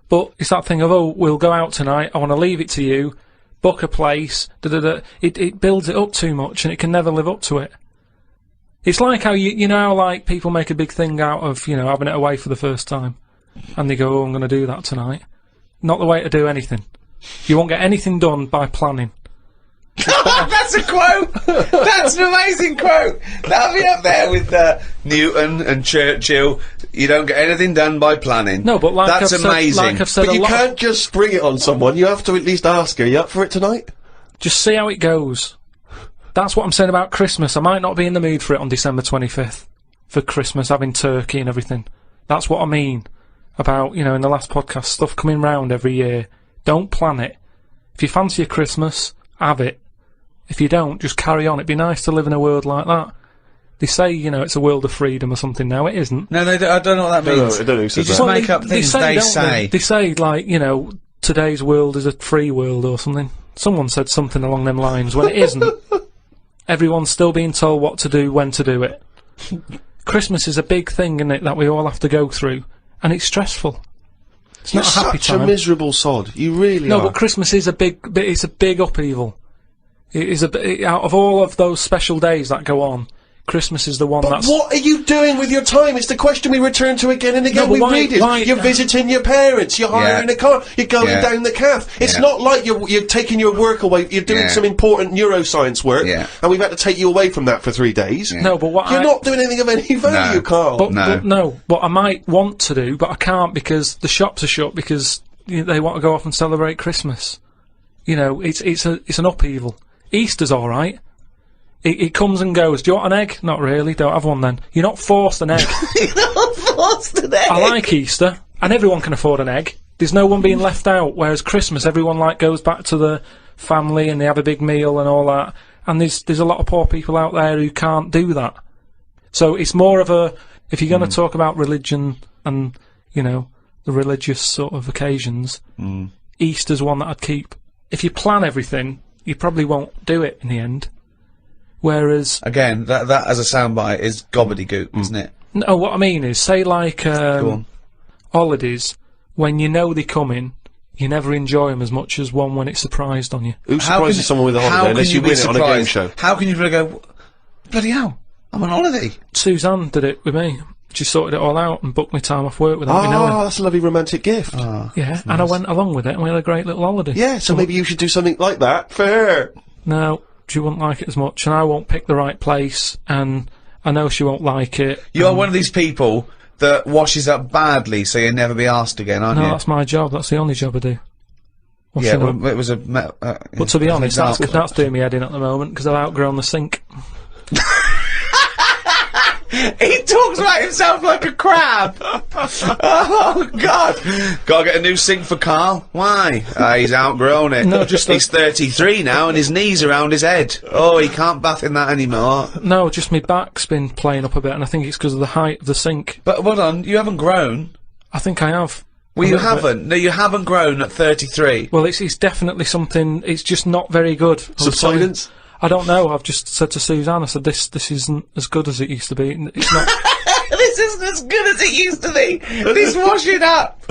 But it's that thing of, oh, we'll go out tonight. I want to leave it to you. Book a place. It builds it up too much, and it can never live up to it. It's like how you know how like people make a big thing out of having it away for the first time, and they go, "Oh, I'm going to do that tonight." Not the way to do anything. You won't get anything done by planning. That's a quote! That's an amazing quote! That'll be up there with Newton and Churchill. You don't get anything done by planning. No, but that's amazing. But you can't just spring it on someone. You have to at least ask her, "Are you up for it tonight?" Just see how it goes. That's what I'm saying about Christmas. I might not be in the mood for it on December 25th. For Christmas, having turkey and everything. That's what I mean. About, in the last podcast, stuff coming round every year. Don't plan it. If you fancy a Christmas, have it. If you don't, just carry on. It'd be nice to live in a world like that. They say, it's a world of freedom or something now. It isn't. No, I don't know what that means. No, I don't know who says you just make up things they say. They say, like, today's world is a free world or something. Someone said something along them lines when it isn't. Everyone's still being told what to do, when to do it. Christmas is a big thing, isn't it, that we all have to go through. And it's stressful. It's not a happy time. You're such a miserable sod. You really are. No, but Christmas is it's a big upheaval. It is out of all of those special days that go on, Christmas is the one but what are you doing with your time? It's the question we return to again and again. No, you're visiting your parents, you're hiring a car, you're going down the calf. It's not like you're taking your work away, you're doing some important neuroscience work, and we've had to take you away from that for 3 days. No, but you're not doing anything of any value, Carl. But what I might want to do, but I can't because the shops are shut because they want to go off and celebrate Christmas. It's an upheaval. Easter's alright. It comes and goes. Do you want an egg? Not really. Don't have one then. You're not forced an egg. You're not forced an egg. I like Easter, and everyone can afford an egg. There's no one being left out. Whereas Christmas, everyone goes back to the family and they have a big meal and all that. And there's a lot of poor people out there who can't do that. So it's more of a, if you're going to talk about religion and the religious sort of occasions, Easter's one that I'd keep. If you plan everything, you probably won't do it in the end. Whereas... Again, that as a soundbite is gobbledygook, isn't it? No, what I mean is, say like Go on. holidays, when you know they're coming, you never enjoy them as much as one when it's surprised on you. Who surprises someone with a holiday unless you win it on a game show? How can you really go, bloody hell, I'm on holiday? Suzanne did it with me. She sorted it all out and booked me time off work without me knowing. Oh, that's a lovely romantic gift. Yeah, and I went along with it and we had a great little holiday. Yeah, so maybe you should do something like that for her. No, she wouldn't like it as much, and I won't pick the right place, and I know she won't like it. You are one of these people that washes up badly so you'll never be asked again, aren't No, you? that's my job. That's the only job I do. Yeah, Washing up. well, it was a... But to be honest, that's doing me head in at the moment, because I've outgrown the sink. He talks about himself like a crab. Oh, God. Gotta get a new sink for Carl. Why? He's outgrown it. No, just he's 33 now and his knees around his head. Oh, he can't bath in that anymore. No, just my back's been playing up a bit, and I think it's because of the height of the sink. But hold on, you haven't grown. I think I have. Well, you haven't. No, you haven't grown at 33. Well, it's definitely something. It's just not very good. Subsidence? I don't know. I've just said to Suzanne, I said, this isn't as good as it used to be. It's not. This isn't as good as it used to be. This washing up.